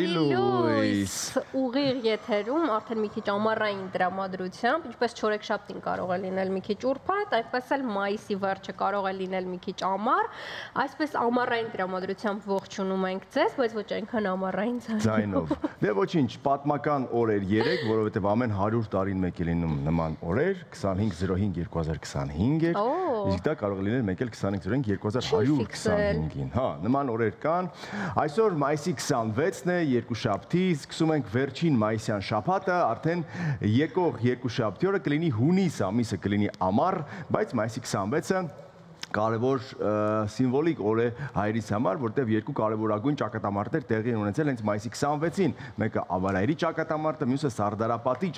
Բարի լույս։ Ուղիղ եթերում արդեն մի քիչ ամառային տրամադրությամբ, ինչպես չորեքշաբթին կարող է լինել մի քիչ ուրբաթ, այդպես էլ մայիսի վերջը կարող է լինել մի քիչ ամառ, այսպես ամառային տրամադրությամբ ողջունում ենք ձեզ, բայց ոչ այնքան ամառային ձայնով։ Դե ոչինչ, պատմական օրեր 3, որովհետև ամեն 100 տարին մեկ է լինում նման օրեր, 2505-2025 էր, իսկ դա կարող է լինել մեկ էլ 2505-2125-ին։ Հա, նման օրեր կան։ Այսօր մայիսի 26-ն է, երկուշաբթի, սկսում ենք վերջին մայիսյան շաբաթը, արդեն եկող երկուշաբթի օրը կլինի հունիս ամիսը կլինի ամառ, բայց մայիսի 26-ը կարևոր սիմվոլիկ օր է հայերիս համար, որտեղ երկու կարևորագույն ճակատամարտեր տեղի են ունեցել հենց մայիսի 26-ին, մեկը Ավարայրի ճակատամարտը, մյուսը Սարդարապատի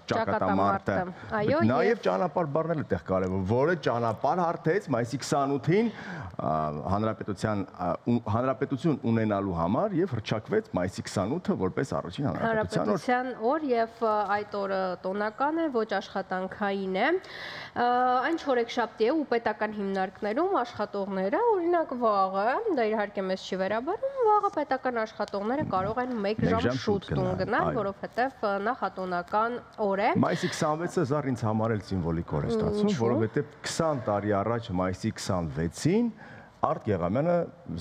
ճակատամարտը։ Նաև ճանապարհ բառն էլ այդտեղ կարևոր, որը ճանապարհ հարթեց մայիսի 28-ին հանրապետություն ունենալու համար եւ հռչակվեց մայիսի 28-ը որպես առաջին հանրապետության օր եւ այդ օրը տոնական է, ոչ աշխատանքային է։ Այն չորեքշաբթի է ու պետական հիմնարկներում աշխատողները, օրինակ վաղը, դա իհարկե մեզ չի վերաբերում, վաղը պետական աշխատողները կարող են 1 ժամ շուտ տուն գնալ, որովհետև նախատոնական օր է։ Մայիսի 26-ը զար ինձ համար էլ սիմվոլիկ օր է ստացվում, որովհետև 20 տարի առաջ մայիսի 26-ին Արդ Եղամյանը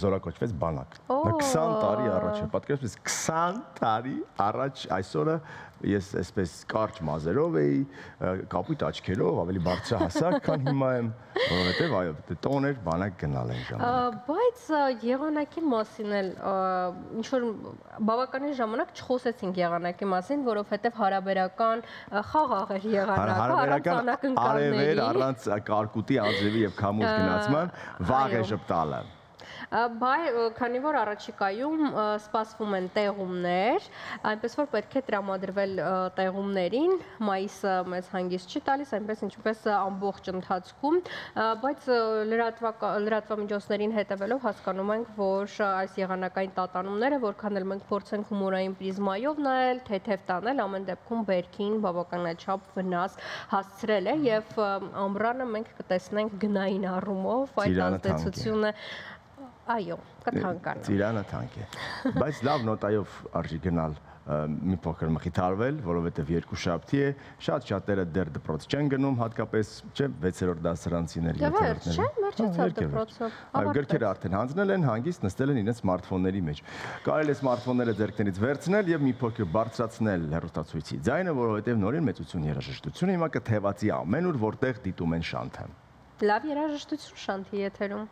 զորակոչվեց բանակ։ Նա 20 տարի առաջ է, պատկերացրեք 20 տարի առաջ այսօրը ես այսպես կարճ մազերով էի, կապույտ աչքերով, ավելի բարձրահասակ, քան հիմա եմ, որովհետև այո, տոն էր բանակ գնալ այն ժամանակ։ Բայց եղանակի մասին էլ ինչ որ բավականին ժամանակ չխոսեցինք եղանակի մասին, որովհետև հարաբերական խաղաղ էր եղանակը, առանց անակնկալների, առանց կարկուտի, անձրևի եւ քամուց գնացման, վաղ է ժպտալը։ Քանի որ առաջիկայում սպասվում են տեղումներ, այնպես որ պետք է տրամադրվել տեղումներին, մայիսը մեզ հանգիստ չի տալիս, այնպես ինչպես ամբողջ ընթացքում, բայց լրատվամիջոցներին հետևելով հասկանում ենք, որ այս եղանակային տատանումները, որքան էլ մենք փորձենք հումորային պրիզմայով նայել, թեթև տանել, ամեն դեպքում բերքին բավականաչափ վնաս հասցրել է եւ ամռանը մենք կտեսնենք գնային առումով այդ ազդեցությունը Այո, կթանկանա։ Ծիրանը թանկ է։ Բայց լավ նոտայով արժի գնալ մի փոքր մխիթարվել, որովհետև երկուշաբթի է, շատ-շատերը դեռ դպրոց չեն գնում, հատկապես չէ 6-րդ դասարանցիների դպրոցով։ Այո, գրքերը արդեն հանձնել են, հանգիստ նստել են իրենց սմարթֆոնների մեջ։ Կարելի է սմարթֆոնները ձեռքներից վերցնել եւ մի փոքր բարձրացնել հեռուստացույցի ձայնը, որովհետև նորին մեծություն երաժշտությունը հիմա կթևածի ամենուր, որտեղ դիտում են շանթը։ Լավ երաժշտություն շանթի եթերում։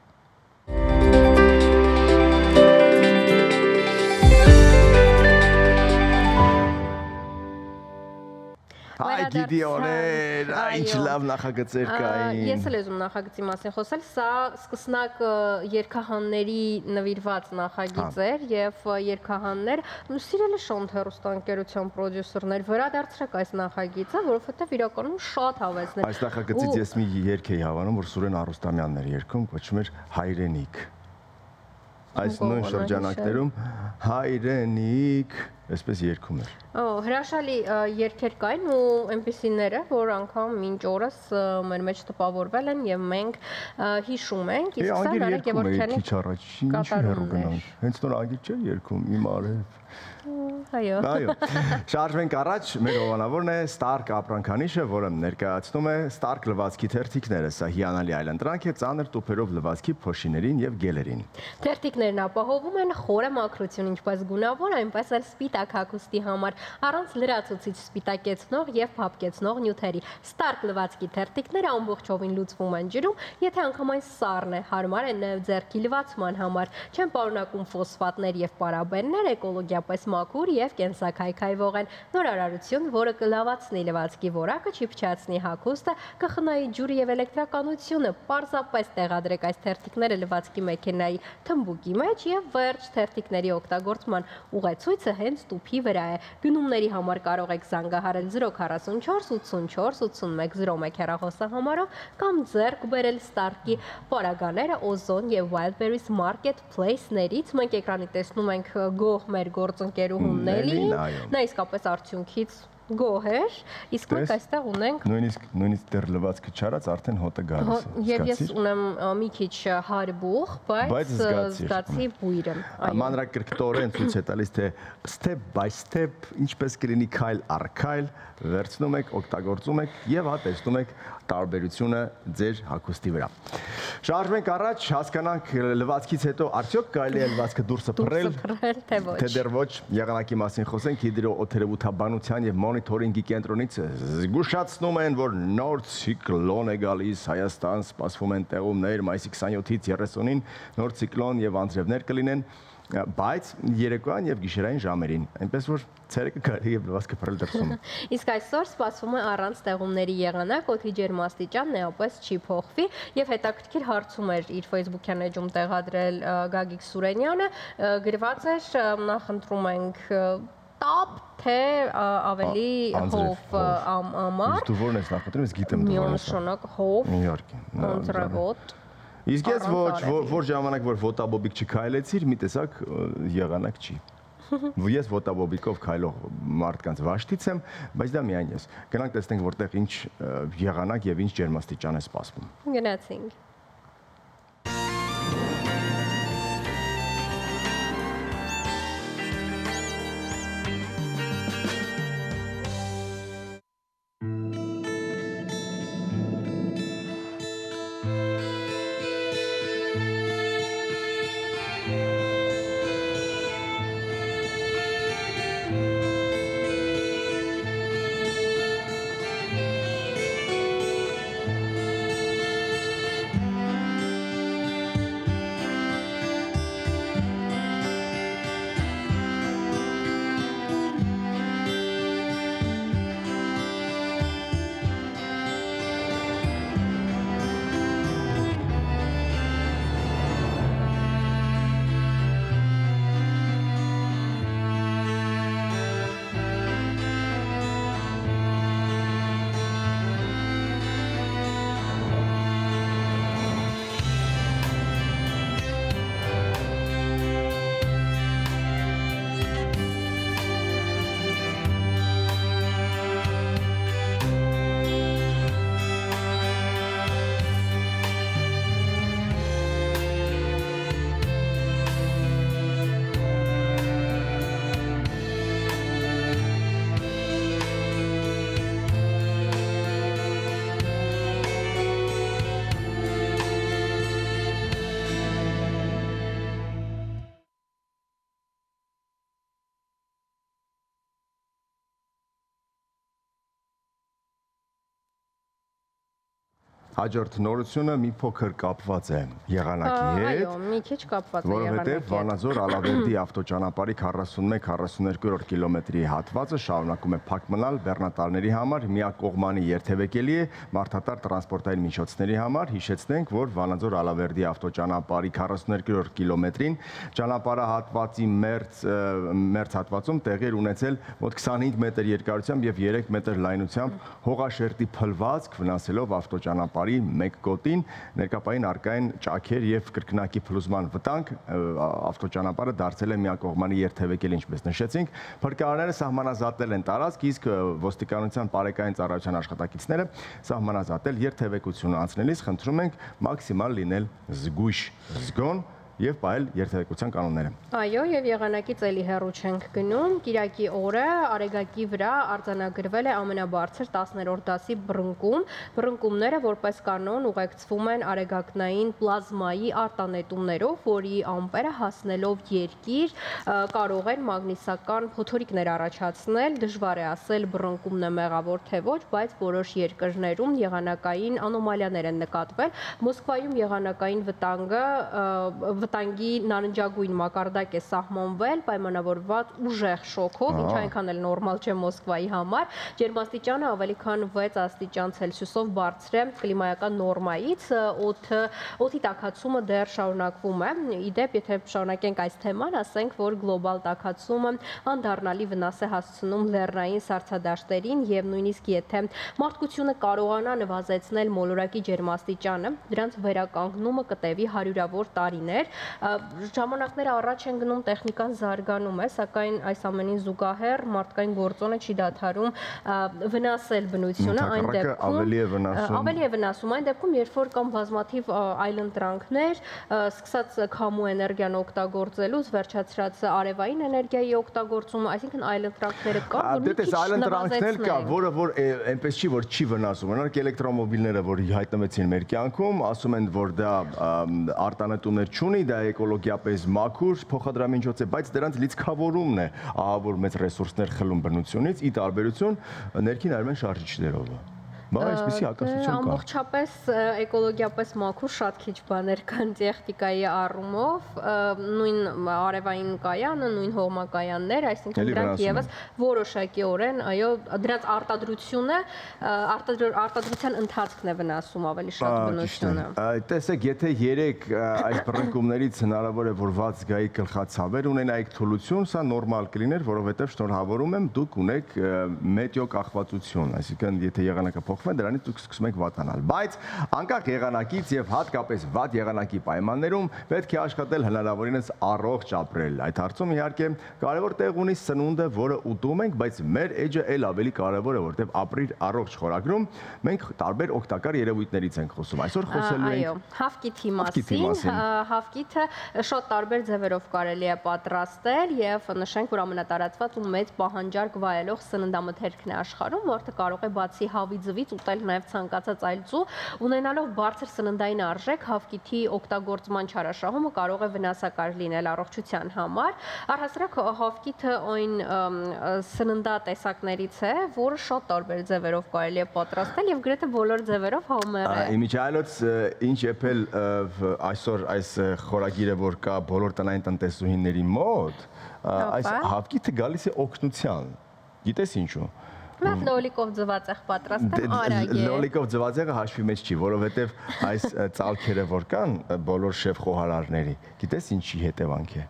Հայ Գիդիոներ, ինչ լավ նախագծեր կային։ Ես էլ ուզում նախագծի մասին խոսել, սա սկսնակ երգահանների նվիրված նախագիծ էր եւ երգահաններ սիրելի Շոնթ հեռուստաընկերության պրոդյուսերներ վերադարձրեք այս նախագիծը, որովհետեւ իրականում շատ հավեսներ։ Այս նախագծից ես մի երգ էի հավանում, որ Սուրեն Արուստամյանն էր երգում, կոչվում էր Հայրենիք։ Այս նույն շրջանակներում հայրենիք այսպես երգում էր։ Հրաշալի երգեր կային ու այնպիսիները, որ անգամ մինչ օրս մեր մեջ տպավորվել են եւ մենք հիշում ենք, իսկ սա Նարեկ Գևորգյանի կատարումն է։ Հենց նոր անգիր չէ երգում իմ արև։ Այո։ Շարժվենք առաջ, մեր հովանավորն է Stark ապրանքանիշը, որը ներկայացնում է Stark լվացքի թերթիկները, սա հիանալի այլընտրանք է ծանր տուփերով լվացքի փոշիներին եւ գելերին։ Թերթիկներն ապահովում են խորը մաքրություն, ինչպես գունավոր, այնպես էլ սպիտակ հագուստի համար, առանց լրացուցիչ սպիտակեցնող եւ փափկեցնող նյութերի։ Stark լվացքի թերթիկները ամբողջովին լուծվում են ջրում, եթե անգամ այն սառն է, հարմար են նաեւ ձեռքի լվացման համար, չեն պարունակում ֆոսֆատներ եւ պարաբեններ, էկոլոգիապես մաքուր եւ կենսաքայքայվող են։ Նորարարություն, որը կլավացնի լվացքի որակը, չիփչացնի հագուստը, կխնայի ջուրը եւ էլեկտրականությունը։ Պարզապես տեղադրեք այս թերթիկները լվացքի մեքենայի թմբուկի մեջ եւ վերջ թերթիկների օգտագործման ուղեցույցը հենց տուփի վրա է։ Գնումների համար կարող եք զանգահարել 044 84 81 01 հեռախոսահամարով կամ ձեռք բերել Stark-ի պարագաները Ozon եւ Wildberries Marketplace-ներից։ Մենք էկրանի տեսնում ենք գող մեր գործընկերուհուն Նելին, նա իսկապես արդյունքից գոհ էր, իսկ մենք այստեղ ունենք նույնիսկ դեռ լվացքը չարած արդեն հոտը գալիս է։ Եվ ես ունեմ մի քիչ հարբուխ, բայց զգացի բույրը։ Մանրակրկտորեն ցույց է տալիս, թե step by step ինչպես կլինի քայլ առ քայլ, վերցնում եք, օգտագործում եք եւ հա տեսնում եք տարբերությունը ձեր հագուստի վրա։ Շարժվենք առաջ, հասկանանք լվացքից հետո արդյոք կարելի է լվացքը դուրսը փռել, թե դեռ ոչ, եղանակի մասին խոսենք, հիդրոօթերոութաբանության եւ մոնիթորինգի կենտրոնից զգուշացնում են, որ նոր ցիկլոն է գալիս Հայաստան, սպասվում են տեղումներ մայիսի 27-ից 30-ին, նոր ցիկլոն եւ անձրևներ կլինեն, բայց երեկոյան եւ գիշերային ժամերին, այնպես որ ցերեկը կարելի է լվացքը փռել դրսում։ Իսկ այսօր սպասվում է առանց տեղումների եղանակ, օդի ջերմաստիճանն էապես չի փոխվի եւ հետաքրքիր հարցում էր իր Facebook-յան էջում տեղադրել Գագիկ Սուրենյանը, գրված էր նախընտրում ենք տապ թե ավելի հով ամառ։ Դու ո՞րն ես նախընտրում, ես գիտեմ դու ո՞րն ես։ Միանշանակ հով։ Իհարկե։ Անձրևոտ։ Իսկ ես որ ժամանակ որ ոտաբոբիկ չքայլեցիր, մի տեսակ եղանակ չի։ Ես ոտաբոբիկով քայլող մարդկանց վաշտից եմ, բայց դա միայն ես։ Գնանք տեսնենք որտեղ ինչ եղանակ եւ ինչ ջերմաստիճան է սպասվում։ Գնացինք։ Հաջորդ նորությունը մի փոքր կապված է եղանակի հետ։ Այո, մի քիչ կապված է եղանակի հետ։ Որովհետև Վանաձոր-Ալավերդի ավտոճանապարհի 41-42-րդ կիլոմետրի հատվածը շարունակում է փակ մնալ բեռնատարների համար, միակողմանի երթևեկելի է մարդատար տրանսպորտային միջոցների համար։ Հիշեցնենք, որ Վանաձոր-Ալավերդի ավտոճանապարհի 42-րդ կիլոմետրին ճանապարհահատվածի մերձ հատվածում տեղի էր ունեցել մոտ 25 մետր երկարությամբ եւ 3 մետր լայնությամբ հողաշերտի փլվածք, վնասելով ավտոճանապարհի մեկ գոտին, ներկապային արկային ճաքեր եւ կրկնակի փլուզման վտանգ, ավտոճանապարհը դարձել է միակողմանի երթևեկել, ինչպես նշեցինք, փրկարարները սահմանազատել են տարածք, իսկ ոստիկանության բարեկային ծառայության աշխատակիցները սահմանազատել երթևեկությունը անցնելիս խնդրում ենք մաքսիմալ լինել զգույշ, զգոն եւ պահել երթևեկության կանոնները։ Այո, եւ եղանակի ծելի հեռու չենք գնում։ Կիրակի օրը Արեգակի վրա արձանագրվել է ամենաբարձր 10-րդ դասի բռնկում։ Բռնկումները որպես կանոն ուղեկցվում են արեգակնային պլազմայի արտանետումներով, որի ամպերը հասնելով երկիր կարող են մագնիսական փոթորիկներ առաջացնել։ Դժվար է ասել բռնկումն է մեղավոր թե ոչ, բայց որոշ երկրներում եղանակային անոմալիաներ են նկատվել։ Մոսկվայում եղանակային վտանգի նարնջագույն մակարդակ է սահմանվել, պայմանավորված ուժեղ շոկով, ինչ այնքան էլ նորմալ չէ Մոսկվայի համար։ Ջերմաստիճանը ավելի քան 6 աստիճան Ցելսիուսով բարձր է կլիմայական նորմայից, օդի տաքացումը դեռ շարունակվում է։ Իդեպ, եթե շարունակենք այս թեման, ասենք, որ գլոբալ տաքացումը անդառնալի վնաս է հասցնում լեռնային սառցադաշտերին եւ նույնիսկ եթե մարդկությունը կարողանա նվազեցնել մոլորակի ջերմաստիճանը, դրանց վերականգնումը կտևի հարյուրավոր տարիներ։ ժամանակները առաջ են գնում, տեխնիկան զարգանում է, սակայն այս ամենին զուգահեռ մարդկային գործոնը չի դադարում վնասել բնությունը, այն դեպքում ավելի է վնասում, այն դեպքում, երբ որ կան բազմաթիվ այլընտրանքներ, սկսած քամու էներգիան օգտագործելուց, վերջացրած արևային էներգիայի օգտագործումը, այսինքն այլընտրանքները կան, որ մի քիչ նվազեցնեն, որը որ այնպես չի, որ չի վնասում, օրինակ էլեկտրոմոբիլները, որ հայտնվեցին մեր կյանքում, ասում են, որ դա արտանետումներ չունի, դա էկոլոգիապես մաքուր փոխադրամիջոց է, բայց դրանց լիցքավորումն է, որ մեծ ռեսուրսներ խլում բնությունից, ի տարբերություն ներքին արևային շարժիչներով։ Բա այսպեսի հակասություն կա։ Ամբողջապես էկոլոգիապես մաքուր շատ քիչ բաներ կան տեխնիկայի առումով, նույն արևային կայանը, նույն հողմակայաններ, այսինքն դրանք եւս որոշակիորեն, այո, դրանց արտադրությունը, արտադրության ընթացքն է վնասում ավելի շատ բնությունը։ Տեսեք, եթե 3 այս բռնկումներից հնարավոր է որ 6 զգայի գլխացավեր ունենայիք թուլություն, սա նորմալ կլիներ, որովհետեւ շնորհավորում եմ դուք ունեք մետեո կախվածություն, այսինքն եթե եղանակը դրանից դուք սկսում եք վատանալ, բայց անկախ եղանակից եւ հատկապես վատ եղանակի պայմաններում պետք է աշխատել հնարավորինս առողջ ապրել։ Այդ հարցում իհարկե կարևոր տեղ ունի սնունդը, որը ուտում ենք, բայց մեր էջը էլ ավելի կարևոր է, որտեղ ապրիր առողջ խորագրում մենք տարբեր օգտակար երևույթներից ենք խոսում։ Այսօր խոսելու ենք հավկիթի մասին։ Հավկիթը շատ տարբեր ձևերով կարելի է պատրաստել եւ նշենք, որ ամենատարածված ու մեծ պահանջարկ վայելող սննդամթերքն է աշխարհում, որը կարող է բացի հավի ձվից ուտել նաև ցանկացած այլ ձու, ունենալով բարձր սննդային արժեք, հավկիթի օգտագործման չարաշահումը կարող է վնասակար լինել առողջության համար։ Առհասարակ հավկիթը այն սննդատեսակներից է, որը շատ տարբեր ձևերով կարելի է պատրաստել եւ գրեթե բոլոր ձևերով համեղ է։ Իմիջիայլոց ինչ եփել այսօր այս խորագիրը, որ կա բոլոր տնային տնտեսուհիների մոտ, այս հավկիթը գալիս է օգնության։ Գիտես ինչու։ Լավ լոլիկով ձվածեղ պատրաստեմ արագ է։ Լոլիկով ձվածեղը հաշվի մեջ չի, որովհետև այս ծալքերը որ կան բոլոր շեֆ խոհարարների, գիտես ինչի հետևանք է։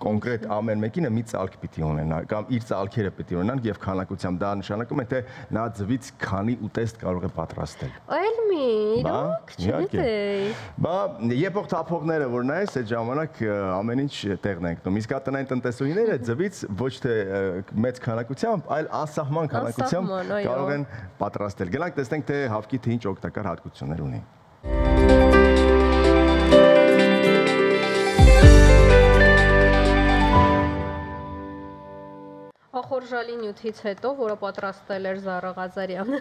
Կոնկրետ ամեն մեկինը մի ծալք պիտի ունենա կամ իր ծալքերը պիտի ունենան եւ քանակությամբ դա նշանակում է թե նա ձվից քանի ուտեստ կարող է պատրաստել։ Այլ մի, իրոք, չգիտեի։ Բա եփող թափողները որ նայես այդ ժամանակ ամեն ինչ տեղն է ընկնում։ Իսկ տնային տնտեսուհիները ձվից ոչ թե մեծ քանակությամբ, այլ անսահման քանակությամբ կարող են պատրաստել։ Գնանք տեսնենք թե հավկիթը ինչ օգտակար հատկություններ ունի։ Ախորժալի նյութից հետո, որը պատրաստել էր Զարա Ղազարյանը։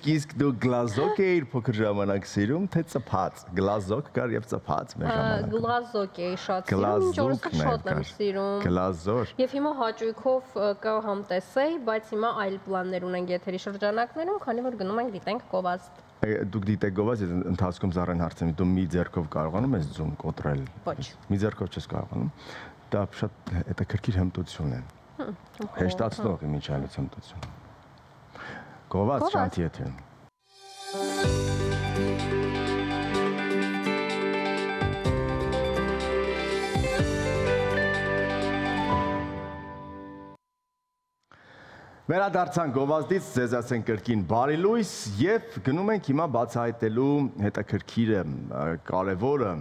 Իսկ դու գլազոկ էիր փոքր ժամանակ սիրում, թե ծփած։ Գլազոկ կար եւ ծփած մեր ժամանակ։ Գլազոկ էի շատ սիրում, ինչ օրս շատ եմ սիրում։ Գլազոր։ Եվ հիմա հաճույքով կհամտեսեի, բայց հիմա այլ պլաններ ունենք եթերի շրջանակներում, քանի որ գնում ենք դիտենք գովազդ։ Դուք դիտեք գովազդ, ընթացքում Զարեն հարցնում, դու մի ձեռքով կարողանում ես ձուն կոտրել։ Ոչ։ Մի ձեռքով չես կարողանում։ Դա շատ հետաքրքիր հմտություն է։ Հեշտացնող իմիջիայլոց հմտություն։ Գովազդ շանթի եթերում։ Վերադարձանք գովազդից, ձեզ ասենք կրկին բարի լույս եւ գնում ենք հիմա բացահայտելու հետաքրքիրը, կարևորը,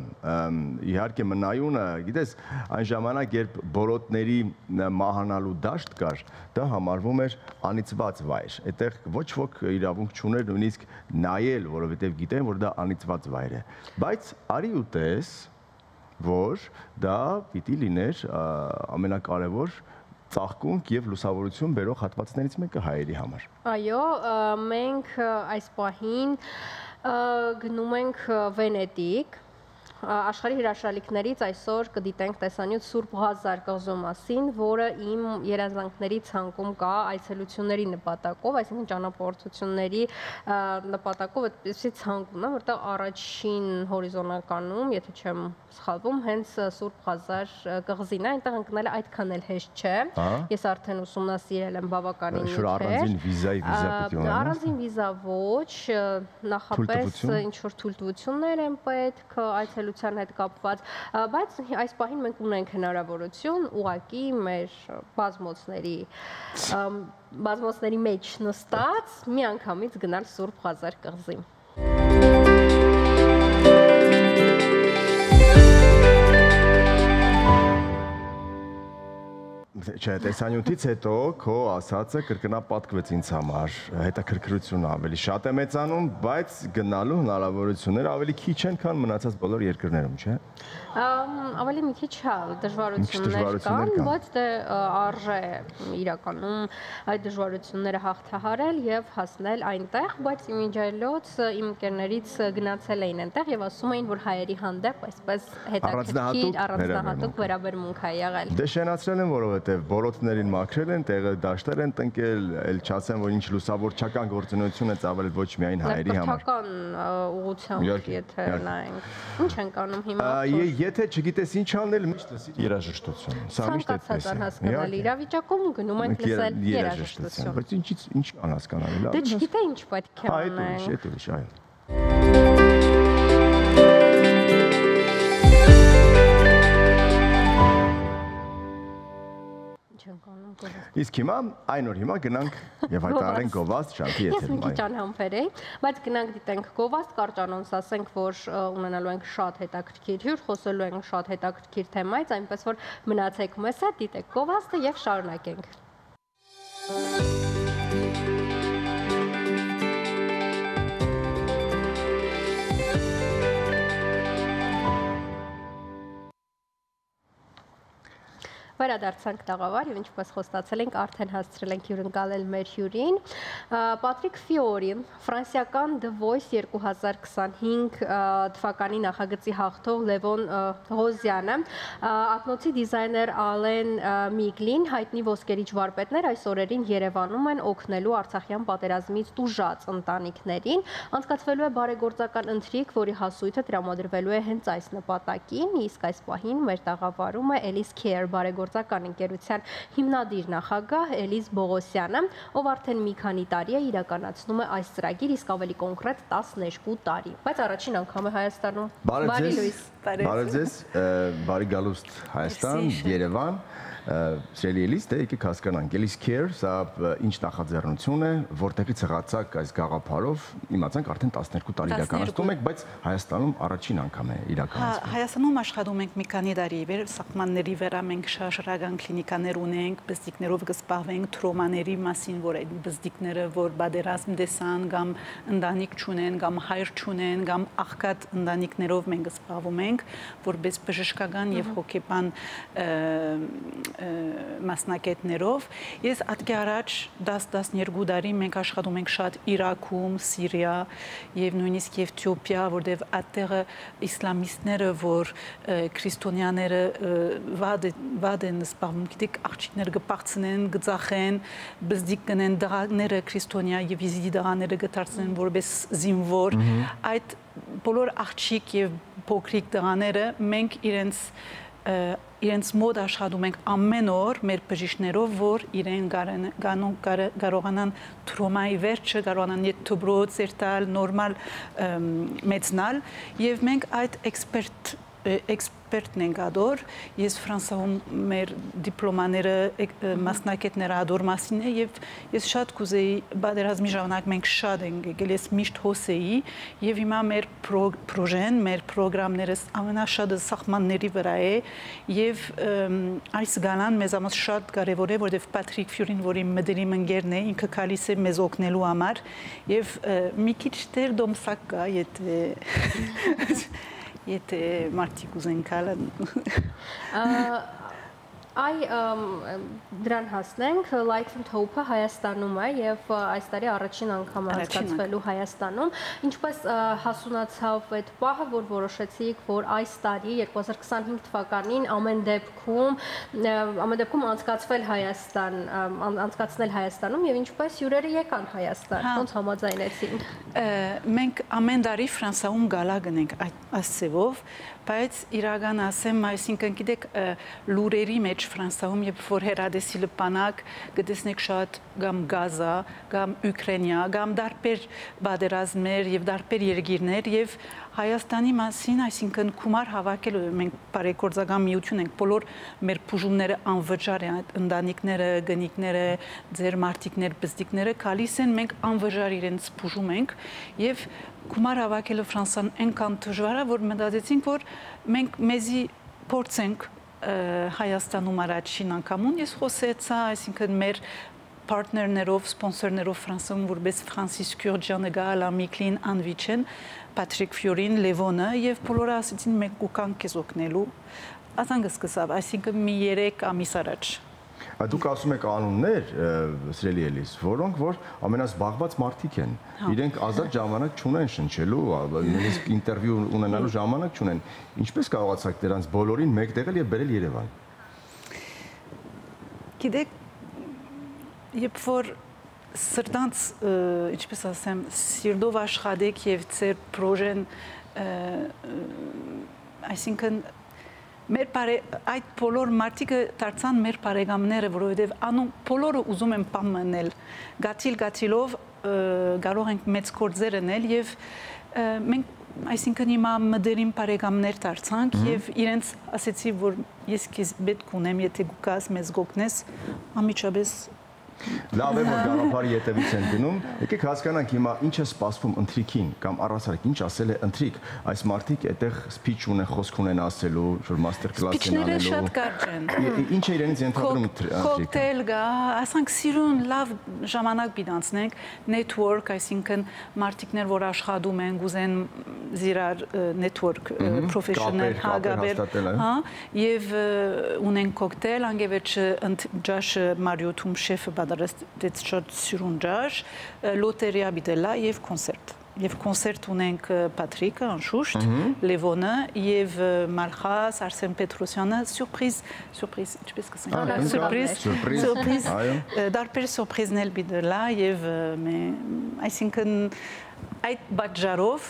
իհարկե մնայունը, գիտես, այն ժամանակ երբ բորոտների մահանալու դաշտ կար, դա համարվում էր անիծված վայր։ Այդտեղ ոչ ոք իրավունք չուներ նույնիսկ նայել, որովհետեւ գիտեն, որ դա անիծված վայր է։ Բայց արի ու տես, որ դա պիտի լիներ ամենակարևոր ծաղկունք եւ լուսավորություն բերող հատվածներից մեկը հայերի համար։ Այո, մենք այս պահին գնում ենք Վենետիկ, աշխարհի հրաշալիքներից այսօր կդիտենք տեսանյութ Սուրբ Ղազար կղզու մասին, որը իմ երազանքների ցանկում կա այցելությունների նպատակով, այսինքն ճանապարհորդությունների նպատակով այդպեսի ցանկ ունեմ, որտեղ առաջին հորիզոնականում, եթե չեմ սխալվում, հենց Սուրբ Ղազար կղզին է, այնտեղ ընկնելը այդքան էլ հեշտ չէ։ Ես արդեն ուսումնասիրել եմ բավականին նյութեր։ Շուտ առանձին վիզայի վիզա պիտի ունենա։ Առանձին վիզա ոչ, նախապես ինչ որ թույլտվություններ են պետք այցելության հետ կապված, բայց այս պահին մենք ունենք հնարավորություն ուղղակի մեր բազմոցների մեջ նստած միանգամից գնալ Սուրբ Ղազար կղզի։ Չէ, տեսանյութից հետո քո ասածը կրկնապատկվեց ինձ համար, հետաքրքրությունը ավելի շատ է մեծանում, բայց գնալու հնարավորությունները ավելի քիչ են, քան մնացած բոլոր երկրներում, չէ՞։ Ավելի մի քիչ դժվարություններ կան, բայց դե արժե իրականում այդ դժվարությունները հաղթահարել եւ հասնել այնտեղ, բայց իմիջիայլոց իմ ընկերներից գնացել էին այնտեղ եւ ասում էին, որ հայերի հանդեպ այսպես հետաքրքիր առանձնահատուկ վերաբերմունք է եղել։ Դե շենացրել են, որովհետեւ բորոտներին մաքրել են, տեղը դաշտեր են տնկել, էլ չասեմ, որ ինչ լուսավորչական գործունեություն է ծավալել ոչ միայն հայերի համար։ Կրթական ուղղությամբ եթե նայենք, ինչ ենք անում հիմա։ Եթե չգիտես ինչ անել, միշտ լսիր երաժշտություն։ Սա միշտ այդպես է։ Հասկանալ իրավիճակում գնում ենք լսել երաժշտություն։ Բայց ինչ անհասկանալի լավ։ Դե չգիտե ինչ պետք է անենք։ Այդ ուրիշ, այո։ Իսկ հիմա այն օր հիմա գնանք եւ հայտարարենք գովազդ շանթի եթերում։ Ես մի քիչ անհամբեր էի, բայց գնանք դիտենք գովազդ, կարճ անոնս ասենք, որ ունենալու ենք շատ հետաքրքիր հյուր, խոսելու ենք շատ հետաքրքիր թեմայից, այնպես որ մնացեք մեզ հետ, դիտեք գովազդը եւ շարունակենք։ Վերադարձանք տաղավար եւ ինչպես խոստացել ենք, արդեն հասցրել ենք հյուրընկալել մեր հյուրին։ Պատրիկ Ֆիորին, ֆրանսիական The Voice 2025 թվականի նախագծի հաղթող Լևոն Հոզյանը, ակնոցի դիզայներ Ալեն Միգլին, հայտնի ոսկերիչ վարպետներ այս օրերին Երևանում են օգնելու Արցախյան պատերազմից տուժած ընտանիքներին։ Անցկացվելու է բարեգործական ընթրիք, որի հասույթը տրամադրվելու է հենց այս նպատակին, իսկ այս պահին մեր տաղավարում է Ellis Care բարեգործական ընկերության հիմնադիր նախագահ Էլիզ Բողոսյանը, ով արդեն մի քանի տարի է իրականացնում է այս ծրագիր, իսկ ավելի կոնկրետ 12 տարի։ Բայց առաջին անգամ է Հայաստանում։ Բարի լույս։ Բարև ձեզ, բարի գալուստ Հայաստան, Երևան։ Սիրելի Էլիս, դե եկեք հասկանանք, Ellis Care, սա ինչ նախաձեռնություն է, որտեղից եղացաք այս գաղափարով, իմացանք արդեն 12 տարի իրականացնում եք, բայց Հայաստանում առաջին անգամ է իրականացվում։ Հայաստանում աշխատում ենք մի քանի տարի, սահմանների վրա մենք շարժական կլինիկաներ ունենք, բզդիկներով կզբաղվենք, թրոմաների մասին, որ այդ բզդիկները, որ պատերազմ տեսան, կամ ընտանիք չունեն, կամ հայր չունեն, կամ աղքատ ընտանիքներով մենք զբաղվում ենք, որպես բժշկական եւ հոգեբան մասնակետներով։ Ես ատկի առաջ 10-12 տարի մենք աշխատում ենք շատ Իրաքում, Սիրիա եւ նույնիսկ Եթիոպիա, որտեղ այդտեղը իսլամիստները, որ քրիստոնյաները վադ են զբաղվում, գիտեք, աղջիկները կպաղցնեն, կծախեն, բզդիկ կնեն, դղաները քրիստոնյա եւ եզիդի դղաները կդարձնեն որպես զինվոր։ Այդ բոլոր աղջիկ եւ փոքրիկ դղաները մենք իրենց մոտ աշխատում ենք ամեն օր մեր բժիշկներով, որ իրեն կարողանան թրոմայի վերջը, կարողանան դպրոց երթալ, նորմալ մեծնալ եւ մենք այդ էքսպերտն ենք ադոր, ես Ֆրանսիայում մեր դիպլոմաները մասնակիցները ադոր մասին է եւ ես շատ կուզեի պատերազմի ժամանակ մենք շատ ենք եկել, ես միշտ հոսեի եւ հիմա մեր պրոժեն, մեր պրոգրամները ամենաշատը սահմանների վրա է եւ այս գալան մեզ համար շատ կարեւոր է, որովհետեւ Պատրիկ Ֆյուրին, որի մդերիմ ընկերն է, ինքը գալիս է մեզ օգնելու համար եւ մի քիչ դեր դոմսակ կա, եթե մարդիկ ուզեն գալ Այ դրան հասնենք, Light and Hope-ը Հայաստանում է եւ այս տարի առաջին անգամ անցկացվելու Հայաստանում, ինչպես հասունացավ այդ պահը, որ որոշեցիք, որ այս տարի 2025 թվականին ամեն դեպքում անցկացնել Հայաստանում եւ ինչպես հյուրերը եկան Հայաստան, ոնց համաձայնեցին։ Մենք ամեն տարի Ֆրանսիայում գալա գնենք այս ծևով, բայց իրական ասեմ, այսինքն գիտեք լուրերի մեջ Ֆրանսիայում երբ որ հերադեսի լպանակ գտեսնեք շատ կամ Գազա, կամ Ուկրաինա, կամ դարբեր պատերազմներ եւ դարբեր երկիրներ եւ Հայաստանի մասին, այսինքն գումար հավաքելու մենք բարեգործական միություն ենք, բոլոր մեր բուժումները անվճար են, ընտանիքները, գնիկները, ձեր մարդիկներ, բզդիկները գալիս են, մենք անվճար իրենց բուժում ենք եւ գումար հավաքելու Ֆրանսիան այնքան դժվար է, որ մտածեցինք, որ մենք մեզի փորձենք Հայաստանում առաջին անգամուն ես խոսեցա, այսինքն մեր partnerներով, սպոնսորներով Ֆրանսիայում որպես Ֆրանսիս Քյուրջյանը, Գալա Միքլին, Անվիչեն, Patrick Fiorin, Levone եւ բոլորը ասեցին մենք կուքան քեզ օգնելու։ Ասանք սկսավ, այսինքն մի 3 ամիս առաջ։ Դուք ասում եք անուններ, սիրելի Էլիս, որոնք որ ամենազբաղված մարդիկ են։ Իրենք ազատ ժամանակ չունեն շնչելու, նույնիսկ ինտերվյու ունենալու ժամանակ չունեն։ Ինչպես կարողացաք դրանց բոլորին մեկտեղել եւ բերել Երևան։ Գիտեք, երբ որ սրտանց, ինչպես ասեմ, սիրտով աշխատեք եւ ձեր պրոժեն, այսինքն այդ բոլոր մարդիկը դարձան մեր բարեկամները, որովհետև անում բոլորը ուզում են բան մնել, գաթիլով կարող ենք մեծ գործեր անել եւ մենք այսինքն հիմա մդերին բարեկամներ դարձանք եւ իրենց ասեցի, որ ես քեզ պետք ունեմ, եթե գուկաս մեզ գոկնես, անմիջապես Լավ է, որ գաղափարի ետևից են գնում, եկեք հասկանանք հիմա ինչ է սպասվում ընթրիքին կամ առասարակ ինչ ասել է ընթրիք, այս մարդիկ այդտեղ սփիչ ունեն, խոսք ունեն ասելու, որ մաստեր կլաս են անելու։ Սփիչները շատ կարճ են։ Ինչ է իրենից ենթադրում ընթրիքը։ Կոկտեյլ գա, ասենք սիրուն լավ ժամանակ պիտանցնենք, network, այսինքն մարդիկներ, որ աշխատում են, գուզեն զիրար network professional հագաբեր, հա, եւ ունեն կոկտեյլ, անգևեջ ջաշ Մարիոթում շեֆը դեց շատ սիրուն ջաշ, լոտերիա բիտելա եւ կոնցերտ։ Եվ կոնցերտ ունենք Patrick-ը, անշուշտ, Levone եւ Malchas, Arsène Petrosyan-ը, սուրպրիզ, ինչպես կասենք, սուրպրիզ, դարբեր սուրպրիզներ բիտելա եւ այսինքն այդ բաժարով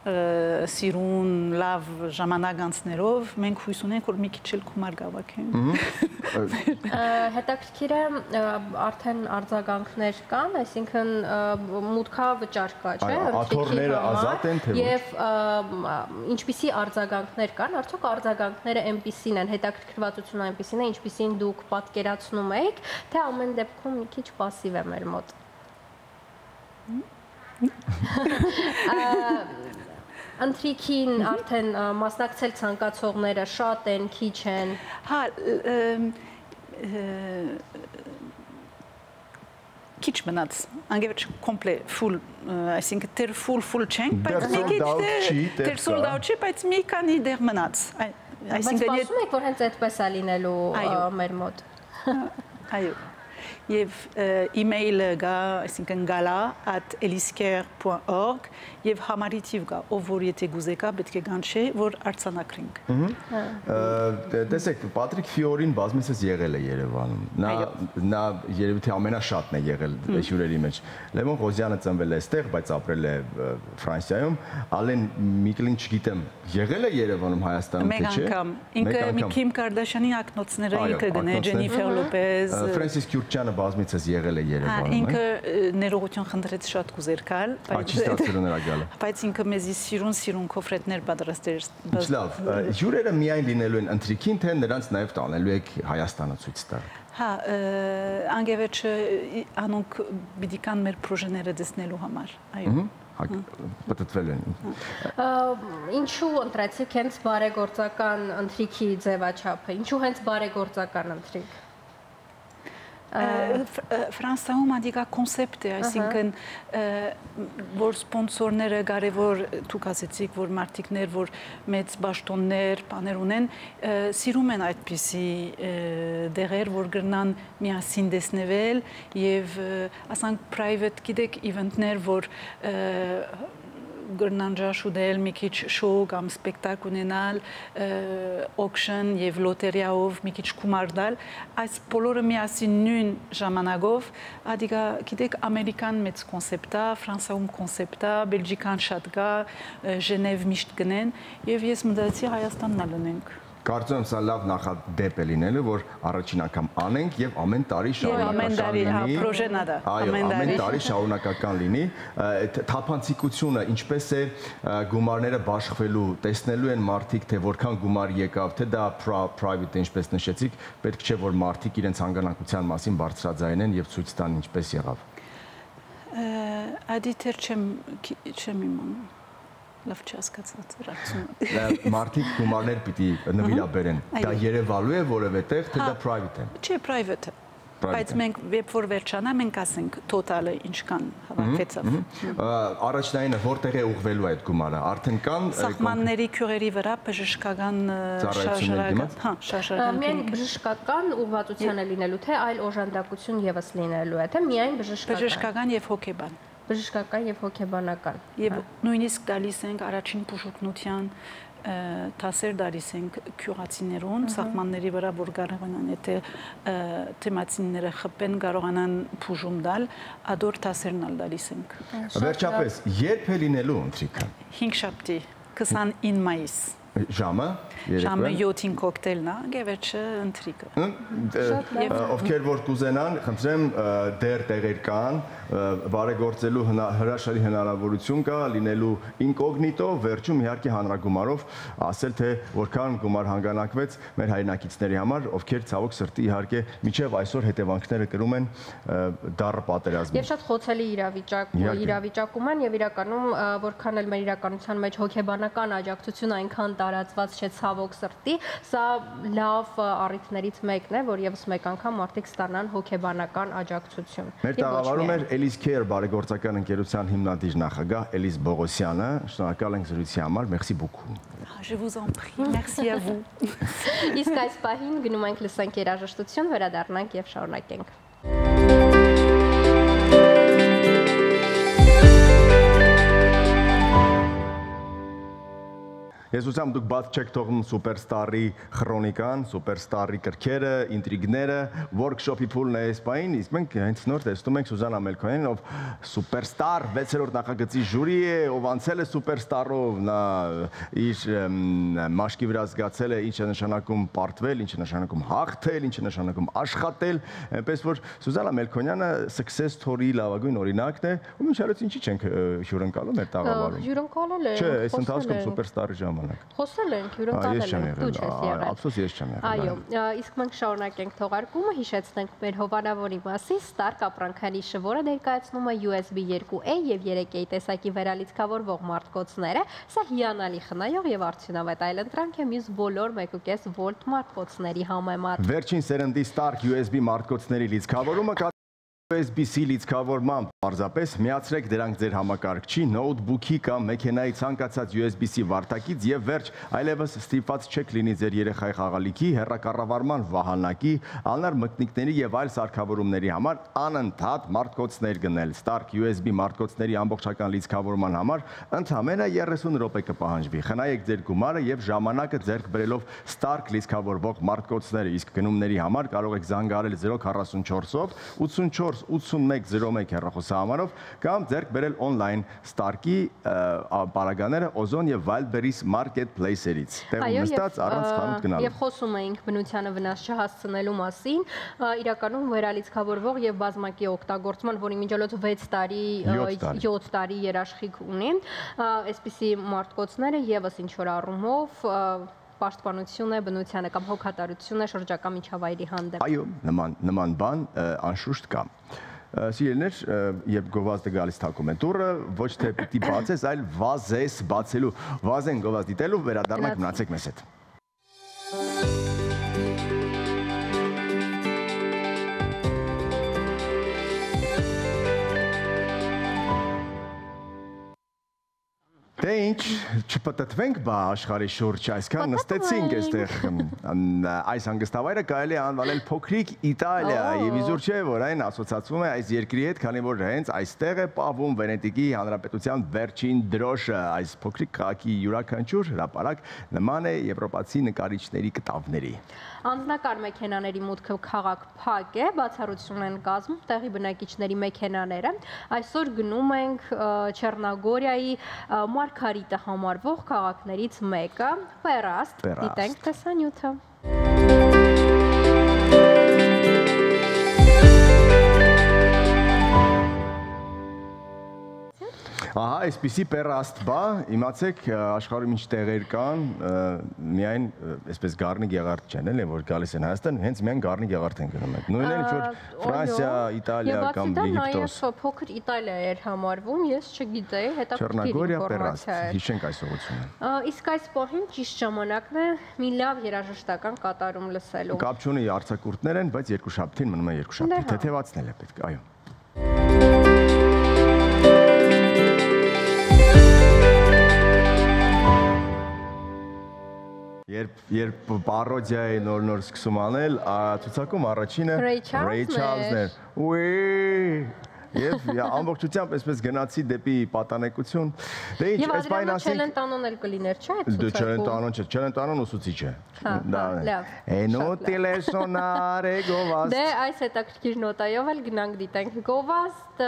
սիրուն լավ ժամանակ անցներով մենք հույս ունենք որ մի քիչ էլ գումար գավակեն։ Հետաքրքիր է արդեն արձագանքներ կան, այսինքն մուտքավճար կա, չէ՞, աթոռները ազատ են թե ոչ։ Եվ ինչպիսի արձագանքներ կան, արդյոք արձագանքները այնպիսին են, հետաքրքրվածությունը այնպիսին է, ինչպիսին դուք պատկերացնում եք, թե ամեն դեպքում մի քիչ пассив է մեր մոտ։ Ընթրիքին արդեն մասնակցել ցանկացողները շատ են, քիչ են։ Հա, քիչ մնաց, անգևեջ կոմպլետ full, այսինքն դեռ full չենք, բայց մի քիչ դեռ sold out չի, բայց մի քանի դեռ մնաց։ Այսինքն ասում եք, որ հենց այդպես է լինելու մեր մոտ։ Այո։ Եվ email-ը գա, այսինքն gala@elisker.org եւ համարիթիվ գա, ով որ եթե գուզեկա պետք է գանչի, որ արձանագրենք։ Տեսեք, Patrick Fiorin բազմիցս եղել է Երևանում։ Նա երևի թե ամենաշատն է եղել հյուրերի մեջ։ Լևոն Ղոզյանը ծնվել է այստեղ, բայց ապրել է Ֆրանսիայում։ Ալեն Միքլին չգիտեմ, եղել է Երևանում, Հայաստանում թե չէ։ Մեկ անգամ։ Քիմ Կարդաշյանի ակնոցները ինքը գնե, Ջենիֆեր Լոպեզ, Ֆրանսիս Քյուրչյանը բազմիցս եղել է Երևանում։ Ինքը ներողություն խնդրեց շատ կուզեր գալ, բայց ինքը մեզի սիրուն կոֆրետներ պատրաստեր։ Ինչ լավ, հյուրերը միայն լինելու են ընթրիքին, թե նրանց նաև տանելու եք Հայաստանը ցույց տալ։ Հա, անգևեջ անոնք պիտի կան մեր պրոժեները տեսնելու համար։ Այո։ Պատտվել են։ Ինչու ընտրեցիք հենց բարեգործական ընթրիքի ձևաչափը։ Ինչու հենց բարեգործական ընթրիք։ Ֆրանսիայում ադիգա կոնցեպտ է, այսինքն որ սպոնսորները կարևոր դուք ասեցիք, որ մարդիկներ, որ մեծ բաշտոններ, բաներ ունեն, սիրում են այդպիսի դեղեր, որ գրնան միասին տեսնվել եւ ասենք private, գիտեք, event-ներ, որ գրնան ջաշուդել, մի քիչ շոու կամ սպեկտակլ ունենալ, auction եւ լոտերիայով մի քիչ գումար տալ, այս բոլորը միասին նույն ժամանակով, ադիգա գիտեք ամերիկան մեծ կոնցեպտ է, Ֆրանսիայում կոնցեպտ է, Բելգիկան շատ կա, Ժնև միշտ գնեն եւ ես մտածեցի Հայաստանն ալնենք։ Կարծում եմ սա լավ նախադեպ է լինելու, որ առաջին անգամ անենք եւ ամեն տարի շարունակական լինի։ Թափանցիկությունը ինչպես է գումարները բաշխվելու, տեսնելու են մարդիկ, թե որքան գումար եկավ, թե դա private է, ինչպես նշեցիք, պետք չէ որ մարդիկ իրենց հանգանակության մասին բարձրաձայնեն եւ ցույց տան ինչպես եղավ։ Ադիթեր չեմ իմանում։ լավ չհասկացած ռեակցիա։ Մարդիկ գումարներ պիտի նվիրաբերեն։ Դա երևալու է որևէ տեղ, թե դա private է։ Չէ, private է։ Բայց մենք երբ որ վերջանա, մենք ասենք տոտալը ինչքան հավաքվեցավ։ Առաջնայինը որտեղ է ուղղվելու այդ գումարը։ Արդեն կան սահմանների քյուղերի վրա բժշկական շարժարական, միայն բժշկական ուղղվածության է լինելու, թե այլ օժանդակություն եւս լինելու է, թե միայն բժշկական եւ հոգեբան։ Բժշկական եւ հոգեբանական։ Եվ նույնիսկ գալիս ենք առաջին բուժօգնության տասեր դարիս ենք քյուղացիներուն, սահմանների վրա որ կարողանան եթե թեմացիները խփեն կարողանան բուժում տալ, ադոր տասերն ալ դալիս ենք։ Վերջապես, երբ է լինելու ընթրիքը։ 5 շաբթի, 29 մայիս։ Ժամը 7-ին կոկտեյլն է, գևերջը ընթրիքը։ Ովքեր որ կուզենան, խնդրեմ դեռ տեղեր կան, բարեգործելու հրաշալի հնարավորություն կա լինելու ինկոգնիտո, վերջում իհարկե հանրագումարով ասել թե որքան գումար հանգանակվեց մեր հայրենակիցների համար, ովքեր ցավոք սրտի իհարկե միջև այսօր հետևանքները կրում են դառը պատերազմի։ Եվ շատ խոցելի իրավիճակում են եւ իրականում որքան էլ մեր իրականության մեջ հոգեբանական աջակցություն այնքան տարածված չէ ցավոք սրտի, սա լավ առիթներից մեկն է, որ եւս մեկ անգամ մարդիկ ստանան հոգեբանական աջակցություն։ Մեր տաղավարում էր Ellis Care բարեգործական ընկերության հիմնադիր նախագահ Էլիս Բողոսյանը, շնորհակալ ենք զրույցի համար, merci beaucoup։ Je vous en prie, merci à vous։ Իսկ այս պահին գնում ենք լսենք երաժշտություն, վերադառնանք եւ շարունակենք։ Ես ուսամ դուք բաց չեք թողնում սուպերստարի քրոնիկան, սուպերստարի կրքերը, ինտրիգները, workshop-ի փուլն է այսպայն, իսկ մենք հենց նոր տեսնում ենք Սուզանա Մելքոնյանին, ով սուպերստար 6-րդ նախագծի ժյուրի է, ով անցել է սուպերստարով, նա իր մաշկի վրա զգացել է ինչ է նշանակում պարտվել, ինչ է նշանակում հաղթել, ինչ է նշանակում աշխատել, այնպես որ Սուզանա Մելքոնյանը success story լավագույն օրինակն է, ու մինչ այլոց ինչի չենք հյուրընկալում մեր տաղավարում։ Հյուրընկալել է։ Չէ, այս ընթացքում սուպերստարի ժամանակ։ Խոսել ենք, հյուրընկալել ենք, դու չես եղել։ Ափսոս ես չեմ եղել։ Այո, իսկ մենք շարունակենք թողարկումը, հիշեցնենք մեր հովանավորի մասին, Stark ապրանքանիշը, որը ներկայացնում է USB 2A եւ 3A տեսակի վերալիցքավորվող մարտկոցները, սա հիանալի խնայող եւ արդյունավետ այլընտրանք է մյուս բոլոր 1.5 վոլտ մարտկոցների համեմատ։ Վերջին սերնդի Stark USB մարտկոցների լիցքավորումը USB-C լիցքավորման պարզապես միացրեք դրանք ձեր համակարգչի, նոութբուքի կամ մեքենայի ցանկացած USB-C վարտակից եւ վերջ, այլևս ստիպված չեք լինի ձեր երեխայի խաղալիքի, հեռակառավարման վահանակի, անհնար մկնիկների եւ այլ սարքավորումների համար անընդհատ մարտկոցներ գնել։ Stark USB մարտկոցների ամբողջական լիցքավորման համար ընդամենը 30 րոպե կպահանջվի։ Խնայեք ձեր գումարը եւ ժամանակը ձեռք բերելով Stark լիցքավորվող մարտկոցները, իսկ գնումների համար կարող եք զանգահարել 044-ով 84 8101 հեռախոսահամարով կամ ձեռք բերել on-line Stark-ի պարագաները Ozon եւ Wildberries marketplace-երից։ Տեղում նստած առանց խանութ գնալու։ Եվ խոսում էինք բնությանը վնաս չհասցնելու մասին, իրականում վերալիցքավորվող եւ բազմակի օգտագործման, որի միջոցով 6 տարի 7 տարի երաշխիք ունի, այսպիսի մարտկոցները եւս ինչ որ առումով պաշտպանություն է բնությանը կամ հոգատարություն է շրջակա միջավայրի հանդեպ։ Այո, նման բան անշուշտ կա։ Սիրելիներ, երբ գովազդը գալիս թակում է դուռը, ոչ թե պիտի բացես, այլ վազես բացելու, վազեն գովազդ դիտելու, վերադառնանք, մնացեք մեզ հետ։ Դե ինչ, չպտտվենք բա աշխարհի շուրջ, այսքան նստեցինք այստեղ, այս հանգստավայրը կարելի է անվանել փոքրիկ Իտալիա, եւ իզուր չէ, որ այն ասոցացվում է այս երկրի հետ, քանի որ հենց այստեղ է պահվում Վենետիկի Հանրապետության վերջին դրոշը, այս փոքրիկ քաղաքի յուրաքանչյուր հրապարակ նման է եվրոպացի նկարիչների կտավների։ Անձնակար մեքենաների մուտքը քաղաք փակ է, բացառություն են կազմում տեղի բնակիչների մեքենաները։ Այսօր գնում ենք Չեռնագորիայի Մարգարիտը համարվող քաղաքներից մեկը, Պերաստ, դիտենք տեսանյութը։ Ահա, այսպիսի պերաստ բա, իմացեք, աշխարհում ինչ տեղեր կան, միայն այսպես գառնի գեղարդ չեն, էլի, որ գալիս են Հայաստան, հենց միայն գառնի գեղարդ են գնում։ Նույնն էլ ինչ-որ Ֆրանսիա, Իտալիա կամ Եգիպտոս։ Նաև փոքր Իտալիա էր համարվում, ես չգիտեի, հետաքրքիր ինֆորմացիա էր։ Հիշենք այս ուղղությունը։ Իսկ այս պահին ճիշտ ժամանակն է մի լավ երաժշտական կատարում լսելու։ Կապ չունի, արձակուրդներ են, բայց երկուշաբթին մնում է երկուշաբթի, թեթևացնել է պետք, այո։ Երբ պարոդիայի նոր սկսում անել, ցուցակում առաջինը Ռեյ Չարլզն էր։ Եվ ամբողջությամբ այսպես գնացի դեպի պատանեկություն։ Դե ինչ, այս բանը ասենք Չելենտանոն էլ կլիներ, չէ՞, այդ ցուցակում։ Չելենտանոն չէ, Չելենտանոն ուսուցիչ է։ Inutile sonare Govast։ Դե այս հետաքրքիր նոտայով էլ գնանք դիտենք Govast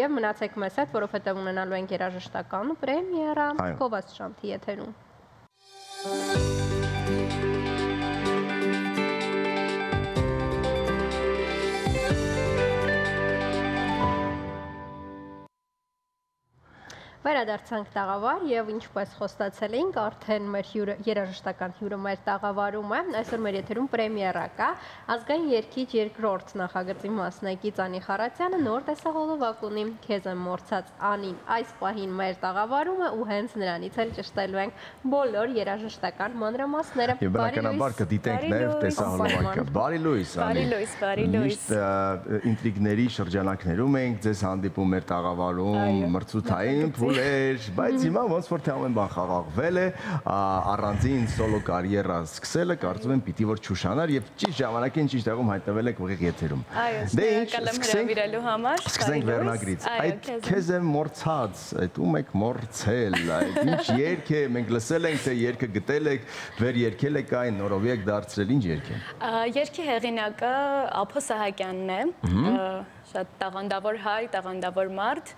եւ մնացեք մեզ հետ, որովհետեւ ունենալու ենք երաժշտական պրեմիերա Govast շանթի եթերում։ Վերադարձանք տաղավար եւ ինչպես խոստացել էինք, արդեն մեր երաժշտական հյուրը մեր տաղավարում է։ Այսօր մեր եթերում պրեմիերա կա։ Ազգային երգիչ երկրորդ նախագծի մասնակից Անի Խարատյանը նոր տեսահոլովակ ունի Քեզ եմ մոռացած Անին։ Այս պահին մեր տաղավարում է ու հենց նրանից էլ ճշտելու ենք բոլոր երաժշտական մանրամասները։ Եվ բնականաբար կդիտենք նաեւ տեսահոլովակը։ Բարի լույս, Անի։ Բարի լույս։ Ինտրիգների շրջանակներում ենք ձեզ հանդիպում մեր տաղավարում, մրցութային բայց հիմա ոնց որ թե ամեն բան խաղաղվել է, առանձին սոլո կարիերա սկսելը կարծում եմ պիտի որ չուշանար եւ ճիշտ ժամանակին ճիշտ տեղում հայտնվել եք ուղիղ եթերում։ Դե ինչ, հրավիրելու համար։ Սկսենք վերնագրից։ Այդ Քեզ եմ մոռացած, այդ ում եք մոռացել, այդ ինչ երգ է, մենք լսել ենք թե երգը գտել եք, վեր երգել եք այն, նորովի եք դարձրել, ինչ երգ է։ Երգի հեղինակը Ափո Սահակյանն է, շատ տաղանդավոր հայ, տաղանդավոր մարդ,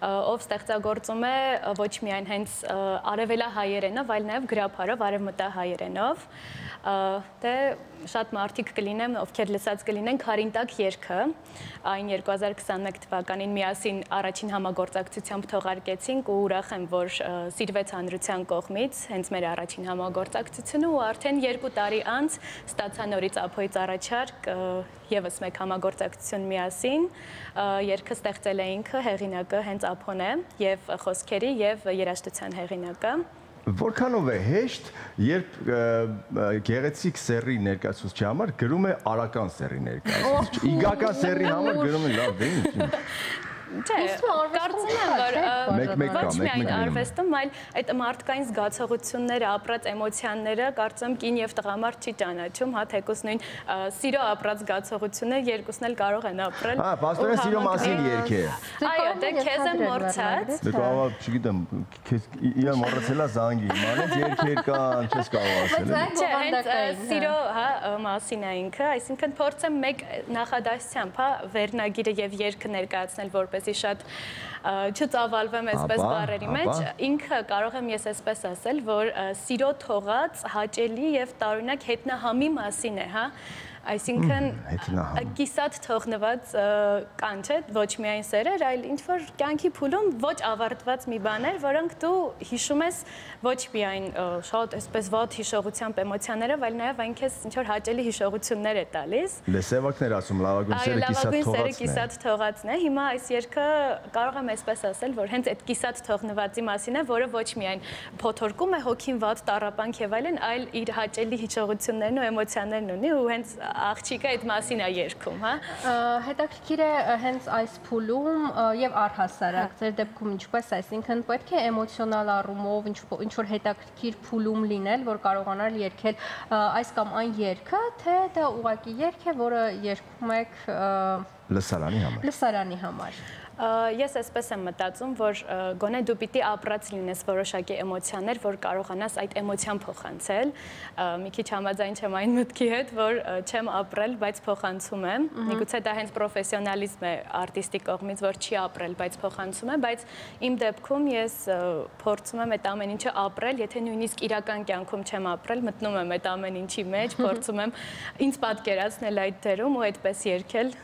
ով ստեղծագործում է ոչ միայն հենց արևելահայերենով, այլ նաև գրաբարով, արևմտահայերենով։ Դե շատ մարդիկ կլինեն, ովքեր լսած կլինեն Քարինտակ երգը, այն 2021 թվականին միասին առաջին համագործակցությամբ թողարկեցինք ու ուրախ եմ, որ սիրվեց հանրության կողմից, հենց մեր առաջին համագործակցությունը ու արդեն 2 տարի անց ստացա նորից Ափոյից առաջարկ եւս մեկ համագործակցություն միասին, երգը ստեղծել է ինքը, հեղինակը հենց Ափոն է եւ խոսքերի եւ երաժշտության հեղինակը։ Որքանով է հեշտ, երբ գեղեցիկ սեռի ներկայացուցիչի համար գրում է արական սեռի ներկայացուցիչ։ Իգական սեռի համար գրում է լավ, դե ինչ։ Չէ, կարծում եմ, որ ոչ միայն արվեստում, այլ այդ մարդկային զգացողությունները, ապրած էմոցիաները, կարծում կին եւ տղամարդ չի ճանաչում, հա, թեկուզ նույն սիրո ապրած զգացողությունները երկուսն էլ կարող են ապրել։ Հա, պաստորեն սիրո մասին երգ է։ Այո, դե Քեզ եմ մոռացած։ Դե կարող, չգիտեմ, իրեն մոռացելա զանգի, մանից երգեր կան, չես կարող ասել։ Չէ, հենց սիրո, հա, մասին է ինքը, այսինքն փորձեմ մեկ նախադասությամբ, հա, վերնագիրը եւ երգը ներկայացնել որպեսզի շատ չծավալվեմ այսպես բառերի մեջ, ինքը կարող եմ ես այսպես ասել, որ սիրո թողած, հաճելի եւ տարօրինակ հետնահամի մասին է, հա, այսինքն կիսատ թողնված կան, չէ, ոչ միայն սերեր, այլ ինչ-որ կյանքի փուլում ոչ ավարտված մի բաներ, որոնք դու հիշում ես ոչ միայն շատ այսպես վատ հիշողությամբ էմոցիաներով, այլ նաև այն քեզ ինչ-որ հաճելի հիշողություններ է տալիս։ Դե սևակներ ասում, լավագույն սերը կիսատ թողածն է։ Հիմա այս երգը կարող եմ այսպես ասել, որ հենց այդ կիսատ թողնվածի մասին է, որը ոչ միայն փոթորկում է հոգին վատ տառապանք եւ այլն, այլ իր հաճելի հիշողություններն ու էմոցիաներն ունի ու հենց աղջիկը այդ մասին է երգում, հա։ Հետաքրքիր է հենց այս փուլում եւ առհասարակ ձեր դեպքում ինչպես, այսինքն պետք է էմոցիոնալ առումով ինչ-որ հետաքրքիր փուլում լինել, որ կարողանալ երգել այս կամ այն երգը, թե դա ուղղակի երգ է, որը երգում եք լսարանի համար։ Ես այսպես եմ մտածում, որ գոնե դու պիտի ապրած լինես որոշակի էմոցիաներ, որ կարողանաս այդ էմոցիան փոխանցել։ Մի քիչ համաձայն չեմ այն մտքի հետ, որ չեմ ապրել, բայց փոխանցում եմ։ Միգուցե դա հենց պրոֆեսիոնալիզմ է արտիստի կողմից, որ չի ապրել, բայց փոխանցում է, բայց իմ դեպքում ես փորձում եմ այդ ամեն ինչը ապրել, եթե նույնիսկ իրական կյանքում չեմ ապրել, մտնում եմ այդ ամեն ինչի մեջ, փորձում եմ ինձ պատկերացնել այդ դերում ու այդպես երգել։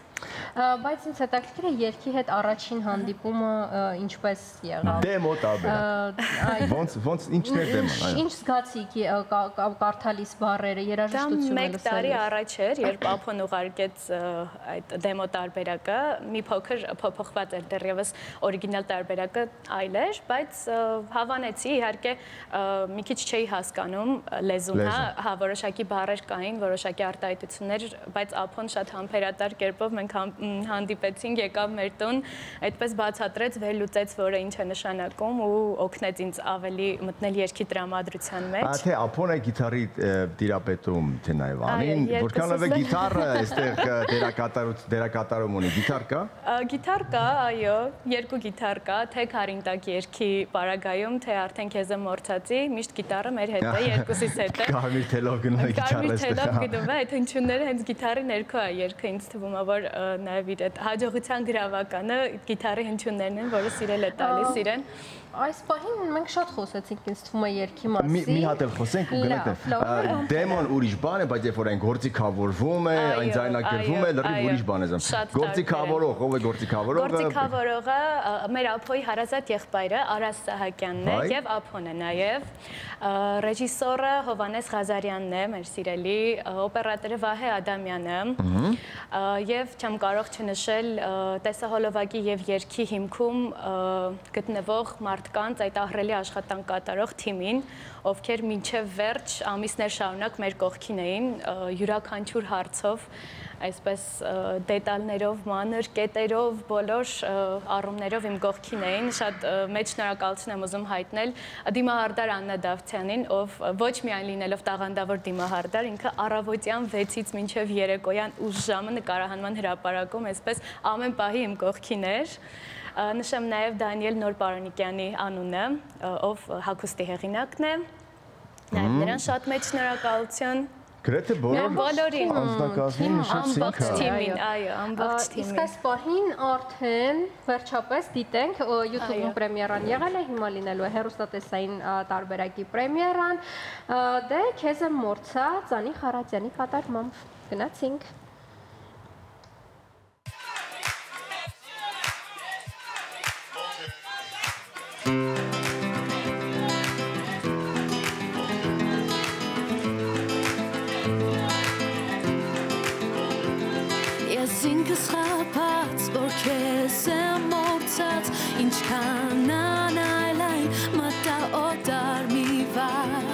Բայց ինձ հետաքրքիր է երգի հետ առաջին հանդիպումը ինչպես եղավ։ Դեմո տարբեր։ Ոնց ինչներ դեմոն, այո։ Ինչ զգացիք կարդալիս բառերը, երաժշտությունը լսելիս։ Դա 1 տարի առաջ էր, երբ Ափոն ուղարկեց այդ դեմո տարբերակը, մի փոքր փոփոխված էր դեռևս օրիգինալ տարբերակը այլ էր, բայց հավանեցի, իհարկե մի քիչ չէի հասկանում լեզուն, հա, որոշակի բառեր կային, որոշակի արտահայտություններ, բայց Ափոն շատ համբերատար կերպով մենք հանդիպեցինք, եկավ մեր տուն, այդպես բացատրեց, վերլուծեց, որը ինչ է նշանակում ու օգնեց ինձ ավելի մտնել երգի տրամադրության մեջ։ Թե Ափոն է գիտարի տիրապետում, թե նաև Անին, որքանով է գիտարը այստեղ դերակատարում ունի, գիտար կա։ Գիտար կա, այո, 2 գիտար կա, թե Քարինտակ երգի պարագայում, թե արդեն քեզ մորցածի, միշտ գիտարը մեր հետ է, երկուսիս հետ է։ Կարմիր թելով գնում է գիտարը։ Կարմիր թելով գնում է, այդ հնչյունները հենց գիտարի ներքո է երգը, ինձ թվում է, որ նաև իր այդ հաջողության գրավականը գիտարի հնչյուններն են, որը սիրել է տալիս իրեն։ Այս պահին մենք շատ խոսեցինք, ինձ թվում է երգի մասին։ Մի հատ էլ խոսենք ու գնանք։ Դեմոն ուրիշ բան է, բայց երբ որ այն գործիքավորվում է, այն ձայնագրվում է, լրիվ ուրիշ բան է զգում։ Գործիքավորող, ով է գործիքավորողը։ Գործիքավորողը մեր Ափոյի հարազատ եղբայրը Արաս Սահակյանն է եւ Ափոն է նաեւ։ Ռեժիսորը Հովանես Ղազարյանն է, մեր սիրելի, օպերատորը Վահե Ադամյանը։ Եվ չեմ կարող չնշել տեսահոլովակի եւ երգի հիմքում գտնվող մարդկանց այդ ահռելի աշխատանք կատարող թիմին, ովքեր մինչև վերջ ամիսներ շարունակ մեր կողքին էին, յուրաքանչյուր հարցով, այսպես դետալներով, մանր կետերով, բոլոր առումներով իմ կողքին էին, շատ մեծ շնորհակալություն եմ ուզում հայտնել դիմահարդար Աննա Դավթյանին, ով ոչ միայն լինելով տաղանդավոր դիմահարդար, ինքը առավոտյան 6-ից մինչև երեկոյան 8 ժամը նկարահանման հրապարակում, այսպես ամեն պահի իմ կողքին էր։ Նշեմ նաև Դանիել Նորպարանիկյանի անունը, ով հագուստի հեղինակն է, նաև նրան շատ մեծ շնորհակալություն։ Գրեթե բոլորին անձնակազմին նշեցինք։ Ամբողջ թիմին, այո, ամբողջ թիմին։ Իսկ այս պահին արդեն վերջապես դիտենք YouTube-ում պրեմիերան եղել է, հիմա լինելու է հեռուստատեսային տարբերակի պրեմիերան։ Դե քեզ եմ մորցած Անի Խարատյանի կատարմամբ։ Գնացինք։ Ինքս խափած, որ քեզ եմ մորցած, ինչքան անայլայն մտա օտար մի վար,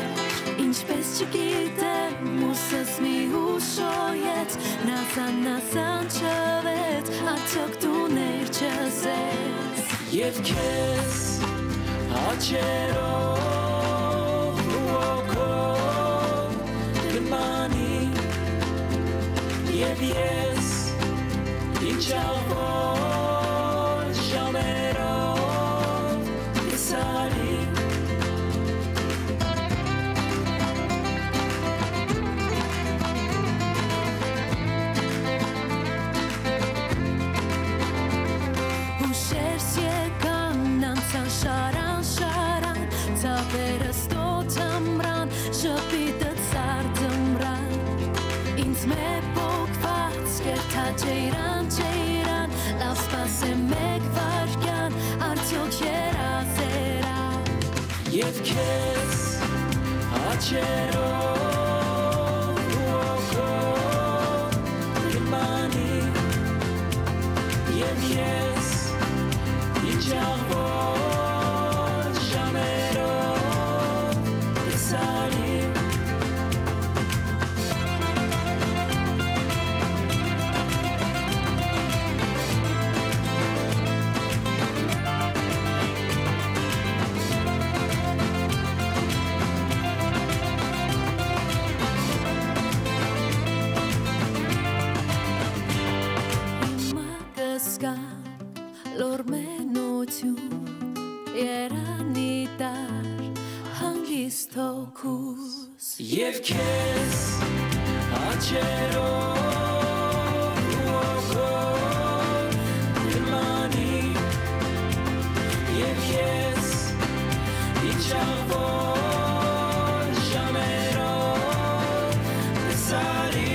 ինչպես չգիտեմ ուսս մի հուշոյեց, նազան չվեց, արդյոք դուներ չզեց, և քեզ հաչերով ու օքով գմանի, և ես Ինչավոր ժամերով կսարի Հուշերս եկան, անցան շարան Ծավերը ստոտ ամրան, շպիտը ծար ձմրան Ինձ մեր պոքված կերթա ջեյրան լավ սպասեմ մեկ վարկյան, արդյոք երազերա Եվ քեզ հաչերով ու օքով կմանի Եվ ես ինչավոր ժամերով կսարի Լոր մենություն երանի դար հանգիստ հոգուս Եվ քեզ հաչերով ու օքով կմանի Եվ ես ինչավոր ժամերով կսարի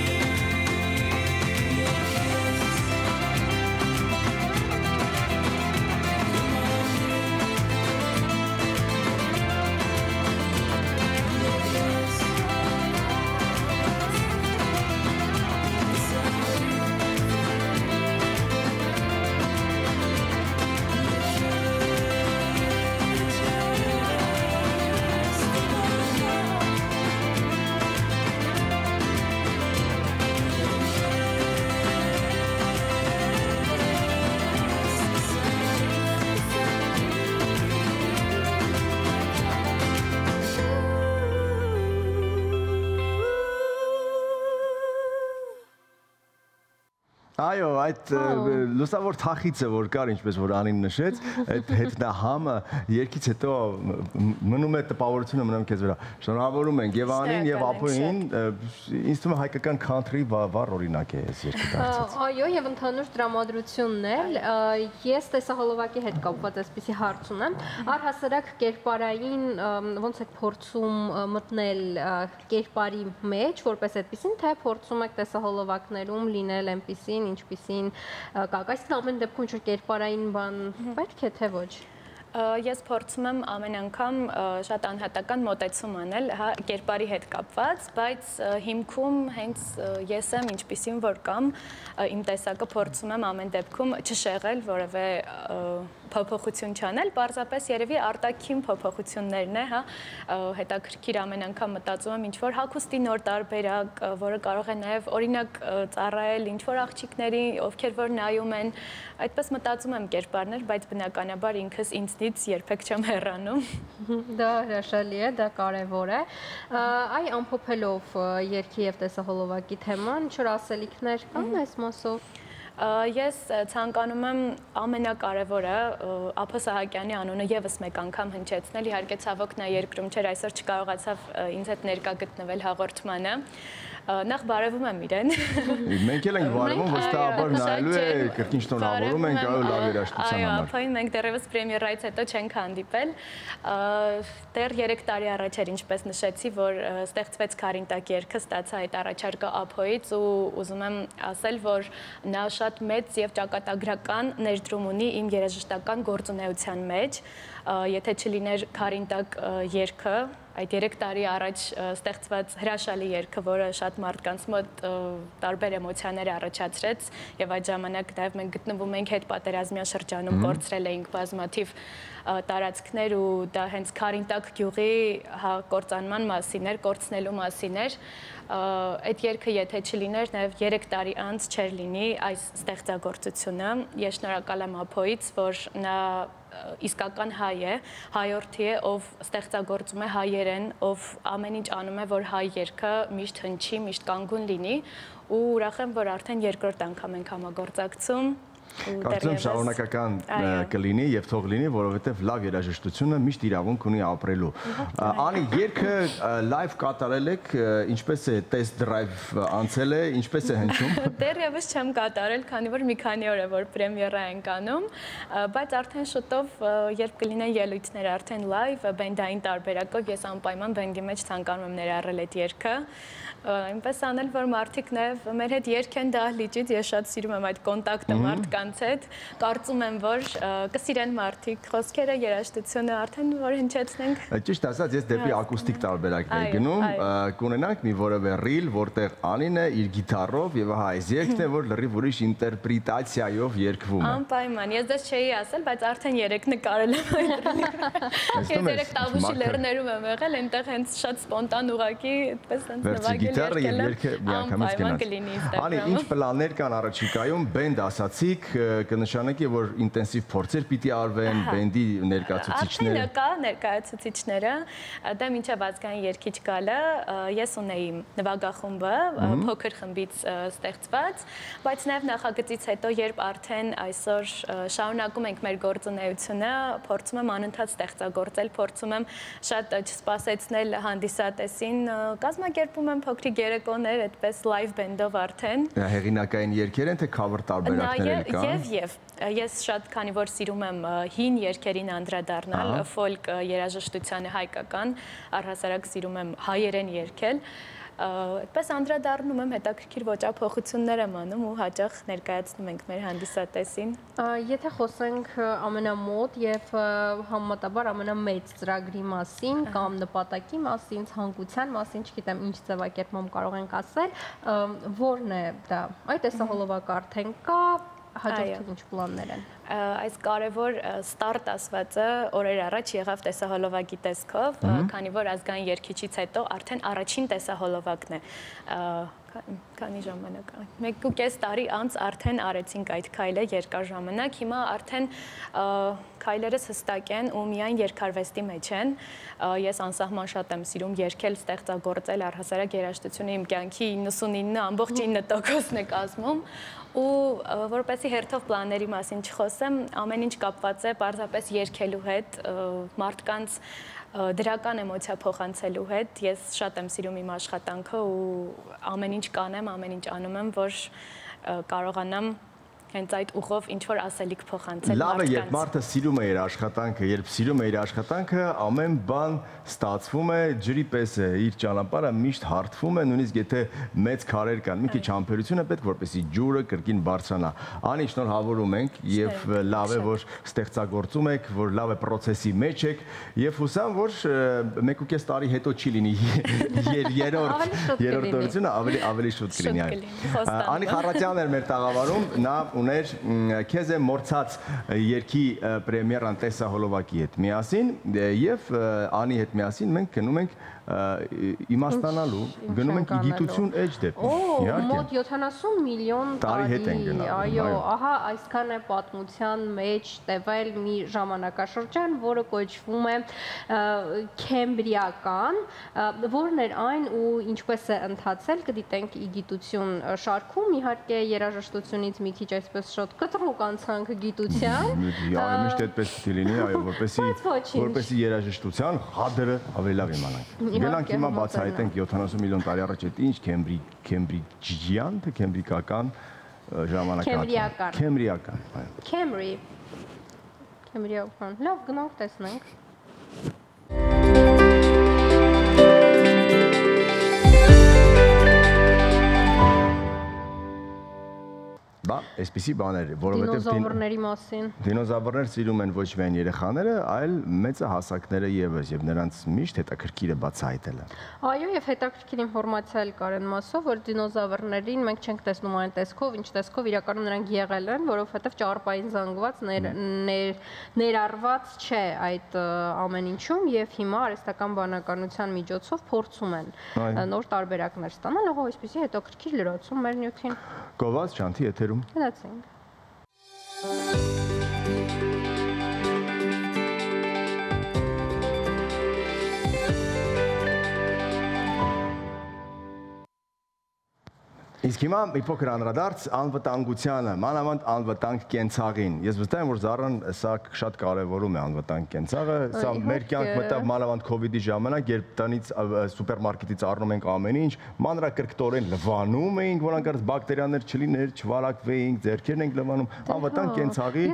Այո, այդ լուսավոր թախիցը, որ կար, ինչպես որ Անին նշեց, այդ հետնահամը երկից հետո մնում է տպավորությունը մնում քեզ վրա։ Շնորհավորում ենք եւ Անին եւ Ափոյին, ինձ թվում է հայկական country վառ օրինակ է այս երկը դարձած։ Այո, եւ ընդհանուր տրամադրությունն էլ ես տեսահոլովակի հետ կապված այսպիսի հարց ունեմ։ Առհասարակ կերպարային ոնց է փորձում մտնել կերպարի մեջ, որպես այդպեսին, թե փորձում եք տեսահոլովակներում լինել այնպիսին, ինչպիսին կաք, այսինքն ամեն դեպքում ինչ-որ կերպարային բան պետք է, թե ոչ։ Ես փորձում եմ ամեն անգամ շատ անհատական մոտեցում անել, հա, կերպարի հետ կապված, բայց հիմքում հենց ես եմ ինչպիսին որ կամ իմ տեսակը փորձում եմ ամեն դեպքում չշեղել որևէ փոփոխություն չանել, պարզապես երևի արտաքին փոփոխություններն է, հա, հետաքրքիր ամեն անգամ մտածում եմ ինչ-որ հագուստի նոր տարբերակ, որը կարող է նաև օրինակ ծառայել ինչ-որ աղջիկների, ովքեր որ նայում են, այդպես մտածում եմ կերպարներ, բայց բնականաբար ինքս ինձնից երբեք չեմ հեռանում։ Դա հրաշալի է, դա կարևոր է։ Այ ամփոփելով երգի եւ տեսահոլովակի թեման, ինչ-որ ասելիքներ կան այս մասով։ Ես ցանկանում եմ ամենակարևորը Ափո Սահակյանի անունը եւս մեկ անգամ հնչեցնել, իհարկե ցավոք նա երկրում չէր, այսօր չկարողացավ ինձ հետ ներկա գտնվել հաղորդմանը։ Նախ բարևում եմ իրեն։ Մենք էլ ենք բարևում, վստահաբար նայելու է, կրկին շնորհավորում ենք, այո, լավ երաժշտության համար։ Այո, Ափոյին մենք դեռևս պրեմիերայից հետո չենք հանդիպել։ Դեռ 3 տարի առաջ էր, ինչպես նշեցի, որ ստեղծվեց Քարինտակ երգը, ստացա այդ առաջարկը Ափոյից ու ուզում եմ ասել, որ նա շատ մեծ եւ ճակատագրական ներդրում ունի իմ երաժշտական գործունեության մեջ։ Եթե չլիներ Քարինտակ երգը, այդ 3 տարի առաջ ստեղծված հրաշալի երգը, որը շատ մարդկանց մոտ տարբեր էմոցիաներ առաջացրեց եւ այդ ժամանակ նաեւ մենք գտնվում ենք հետ պատերազմյան շրջանում, կորցրել էինք բազմաթիվ տարածքներ ու դա հենց Քարինտակ գյուղի կործանման մասին էր, կորցնելու մասին էր։ Այդ երգը եթե չլիներ, նաեւ 3 տարի անց չէր լինի այս ստեղծագործությունը։ Ես շնորհակալ եմ Ափոյից, որ նա իսկական հայ է, հայորդի է, ով ստեղծագործում է հայերեն, ով ամեն ինչ անում է, որ հայ երգը միշտ հնչի, միշտ կանգուն լինի ու ուրախ եմ, որ արդեն երկրորդ անգամ ենք համագործակցում։ Կարծում եմ շարունակական կլինի եւ թող լինի, որովհետեւ լավ երաժշտությունը միշտ իրավունք ունի ապրելու։ Անի, երգը լայվ կատարել եք, ինչպես է test drive անցել է, ինչպես է հնչում։ Դեռևս չեմ կատարել, քանի որ մի քանի օր է որ պրեմիերա ենք անում, բայց արդեն շուտով, երբ կլինեն ելույթներ արդեն լայվ, բենդային տարբերակով, ես անպայման բենդի մեջ ցանկանում եմ ներառել այդ երգը։ Այնպես անել, որ մարդիկ նաև մեր հետ երգ են դահլիճից, ես շատ սիրում եմ այդ կոնտակտը մարդկանց հետ, կարծում եմ, որ կսիրեն մարդիկ, խոսքերը, երաժշտությունը արդեն որ հնչեցնենք։ Ճիշտ ասած, ես դեպի ակուստիկ տարբերակներ գնում, կունենանք մի որևէ ռիլ, որտեղ Անին է իր գիտարով եւ ահա այս երգն է, որ լրիվ ուրիշ ինտերպրետացիայով երգվում է։ Անպայման, ես դες չէի ասել, բայց արդեն 3 նկարել եմ այդ ռիլը։ Ես 3 Տավուշի լեռներում եմ եղել, այնտեղ հենց շատ սպոնտան ուղակի, այդպես հենց նվագել գիտարը եւ երգը միանգամից կնան։ Անի, ինչ պլաններ կան առաջիկայում, բենդ ասացիք, կնշանակի, որ ինտենսիվ փորձեր պիտի արվեն, բենդի ներկայացուցիչները։ Արդեն կա ներկայացուցիչները, դա մինչև ազգային երգիչ գալը, ես ունեի նվագախումբը, փոքր խմբից ստեղծված, բայց նաեւ նախագծից հետո, երբ արդեն այսօր շարունակում ենք մեր գործունեությունը, փորձում եմ անընդհատ ստեղծագործել, փորձում եմ շատ չսպասեցնել հանդիսատեսին, կազմակերպում եմ փոքրիկ երեկոներ, այդպես լայվ բենդով արդեն։ Հեղինակային երգեր են, թե cover տարբերակներ կան։ Եվ ես շատ քանի որ սիրում եմ հին երգերին անդրադառնալ, ֆոլկ երաժշտությանը հայկական, առհասարակ սիրում եմ հայերեն երգել։ Այդպես անդրադառնում եմ, հետաքրքիր ոճափոխություններ եմ անում ու հաճախ ներկայացնում ենք մեր հանդիսատեսին։ Եթե խոսենք ամենամոտ եւ համեմատաբար ամենամեծ ծրագրի մասին կամ նպատակի մասին, ցանկության մասին, չգիտեմ ինչ ձևակերպում կարող ենք ասել, ո՞րն է դա։ Այդ տեսահոլովակը արդեն կա, հաջորդող ինչ պլաններ են։ Այս կարևոր ստարտ ասվածը օրեր առաջ եղավ տեսահոլովակի տեսքով, քանի որ ազգային երգիչից հետո արդեն առաջին տեսահոլովակն է քանի ժամանակ։ 1.5 տարի անց արդեն արեցինք այդ քայլը երկար ժամանակ, հիմա արդեն քայլերս հստակ են ու միայն երկարվեստի մեջ են։ Ես անսահման շատ եմ սիրում երգել, ստեղծագործել, առհասարակ երաժշտությունը իմ կյանքի 99.9%-ն է կազմում ու որպեսզի հերթով պլանների մասին չխոսեմ, ամեն ինչ կապված է պարզապես երգելու հետ, մարդկանց դրական էմոցիա փոխանցելու հետ։ Ես շատ եմ սիրում իմ աշխատանքը ու ամեն ինչ կանեմ, ամեն ինչ անում եմ, որ կարողանամ հենց այդ ուղով ինչ-որ ասելիք փոխանցել մարդկանց։ Լավ է, երբ մարդը սիրում է իր աշխատանքը, երբ սիրում է իր աշխատանքը, ամեն բան ստացվում է, ջրի պես է, իր ճանապարհը միշտ հարթվում է, նույնիսկ եթե մեծ քարեր կան, մի քիչ համբերություն է պետք, որպեսզի ջուրը կրկին բարձրանա։ Անի, շնորհավորում ենք եւ լավ է, որ ստեղծագործում եք, որ լավ է process-ի մեջ եք եւ հուսամ, որ 1.5 տարի հետո չի լինի երրորդ օրությունը, ավելի շուտ կլինի։ Անի Խառատյանն էր մեր տաղավարում, նա ուներ քեզ է մորցած երգի պրեմիերան տեսահոլովակի հետ միասին եւ Անի հետ միասին մենք գնում ենք իմաստանալու, գնում ենք գիտություն էջ դեպի։ Մոտ 70 միլիոն տարի հետ են գնալու։ Այո, ահա այսքան է պատմության մեջ տևել մի ժամանակաշրջան, որը կոչվում է քեմբրիական, որն էր այն ու ինչպես է ընթացել, կդիտենք ի գիտություն շարքում, իհարկե երաժշտությունից մի քիչ այսպես շատ կտրուկ անցանք գիտության։ Այո, միշտ այդպես պիտի լինի, այո, որպեսզի երաժշտության հադրը ավելի լավ իմանանք։ Գնանք հիմա բացահայտենք 70 միլիոն տարի առաջ այդ ինչ քեմբրիջյան, թե քեմբրիկական ժամանակահատված։ Քեմբրիական, այո։ Քեմբրիական։ Լավ, գնանք տեսնենք։ Բա, այսպիսի բաներ, որովհետև դինոզավրների մասին։ Դինոզավրներ սիրում են ոչ միայն երեխաները, այլ մեծահասակները եւս եւ նրանց միշտ հետաքրքիր է բացահայտելը։ Այո, եւ հետաքրքիր ինֆորմացիա էլ կար այն մասով, որ դինոզավրներին մենք չենք տեսնում այն տեսքով, ինչ տեսքով իրականում նրանք եղել են, որովհետև ճարպային զանգված ներառված չէ այդ ամեն ինչում եւ հիմա արհեստական բանականության միջոցով փորձում են նոր տարբերակներ ստանալ, ահա այսպեսի հետաքրքիր լրացում մեր նյութին։ Գովազ Չանթի եթերում։ Գնացինք։ Իսկ հիմա մի փոքր անդրադարձ անվտանգությանը, մանավանդ անվտանգ կենցաղին։ Ես վստահ եմ, որ Զարան սա շատ կարևորում է անվտանգ կենցաղը։ Սա մեր կյանք մտավ մանավանդ COVID-ի ժամանակ, երբ տնից սուպերմարկետից առնում ենք ամեն ինչ, մանրակրկտորեն լվանում էինք, որ անկարծ բակտերիաներ չլիներ, չվարակվեինք, ձեռքերն ենք լվանում։ Անվտանգ կենցաղի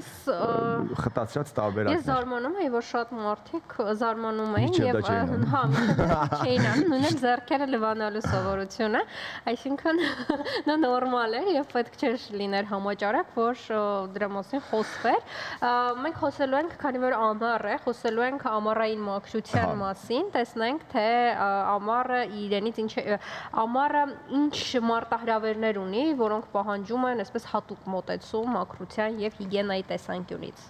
խտացրած տարբերակներ։ Ես զարմանում եմ, որ շատ մարդիկ զարմանում էին եւ չէին անում, նույնիսկ ձեռքերը լվանալու սովորությունը, այսինքն նա նորմալ էր եւ պետք չէր լիներ համաճարակ, որ դրա մասին խոսվեր։ Մենք խոսելու ենք, քանի որ ամառ է, խոսելու ենք ամառային մաքրության մասին, տեսնենք թե ամառը իրենից ամառը ինչ մարտահրավերներ ունի, որոնք պահանջում են այսպես հատուկ մոտեցում մաքրության եւ հիգիենայի տեսանկյունից։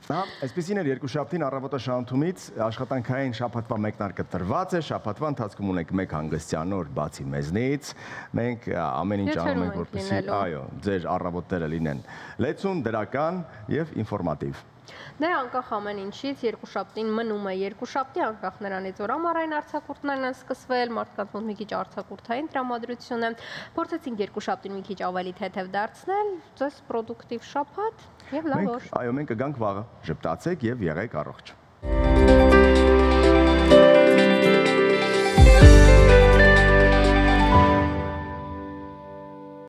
Այսպեսին էր երկուշաբթին առավոտաշահութումից աշխատանքային շաբաթվա մեկնարկը տրված է, շաբաթվա ընթացքում ունենք մեկ հանգստյան օր բացի մեզնից, մենք ամեն ինչ անում ենք, որպեսզի այո, ձեր առավոտները լինեն լեցուն, դրական եւ ինֆորմատիվ։ Դե անկախ ամեն ինչից երկուշաբթին մնում է երկուշաբթի, անկախ նրանից որ ամառային արձակուրդներն են սկսվել, մարդկանց մոտ մի քիչ արձակուրդային տրամադրություն է, փորձեցինք երկուշաբթին մի քիչ ավելի թեթև դարձնել, ձեզ պրոդուկտիվ շաբաթ եւ լավ օր։ Այո, մենք կգանք վաղը, ժպտացեք եւ եղեք առողջ։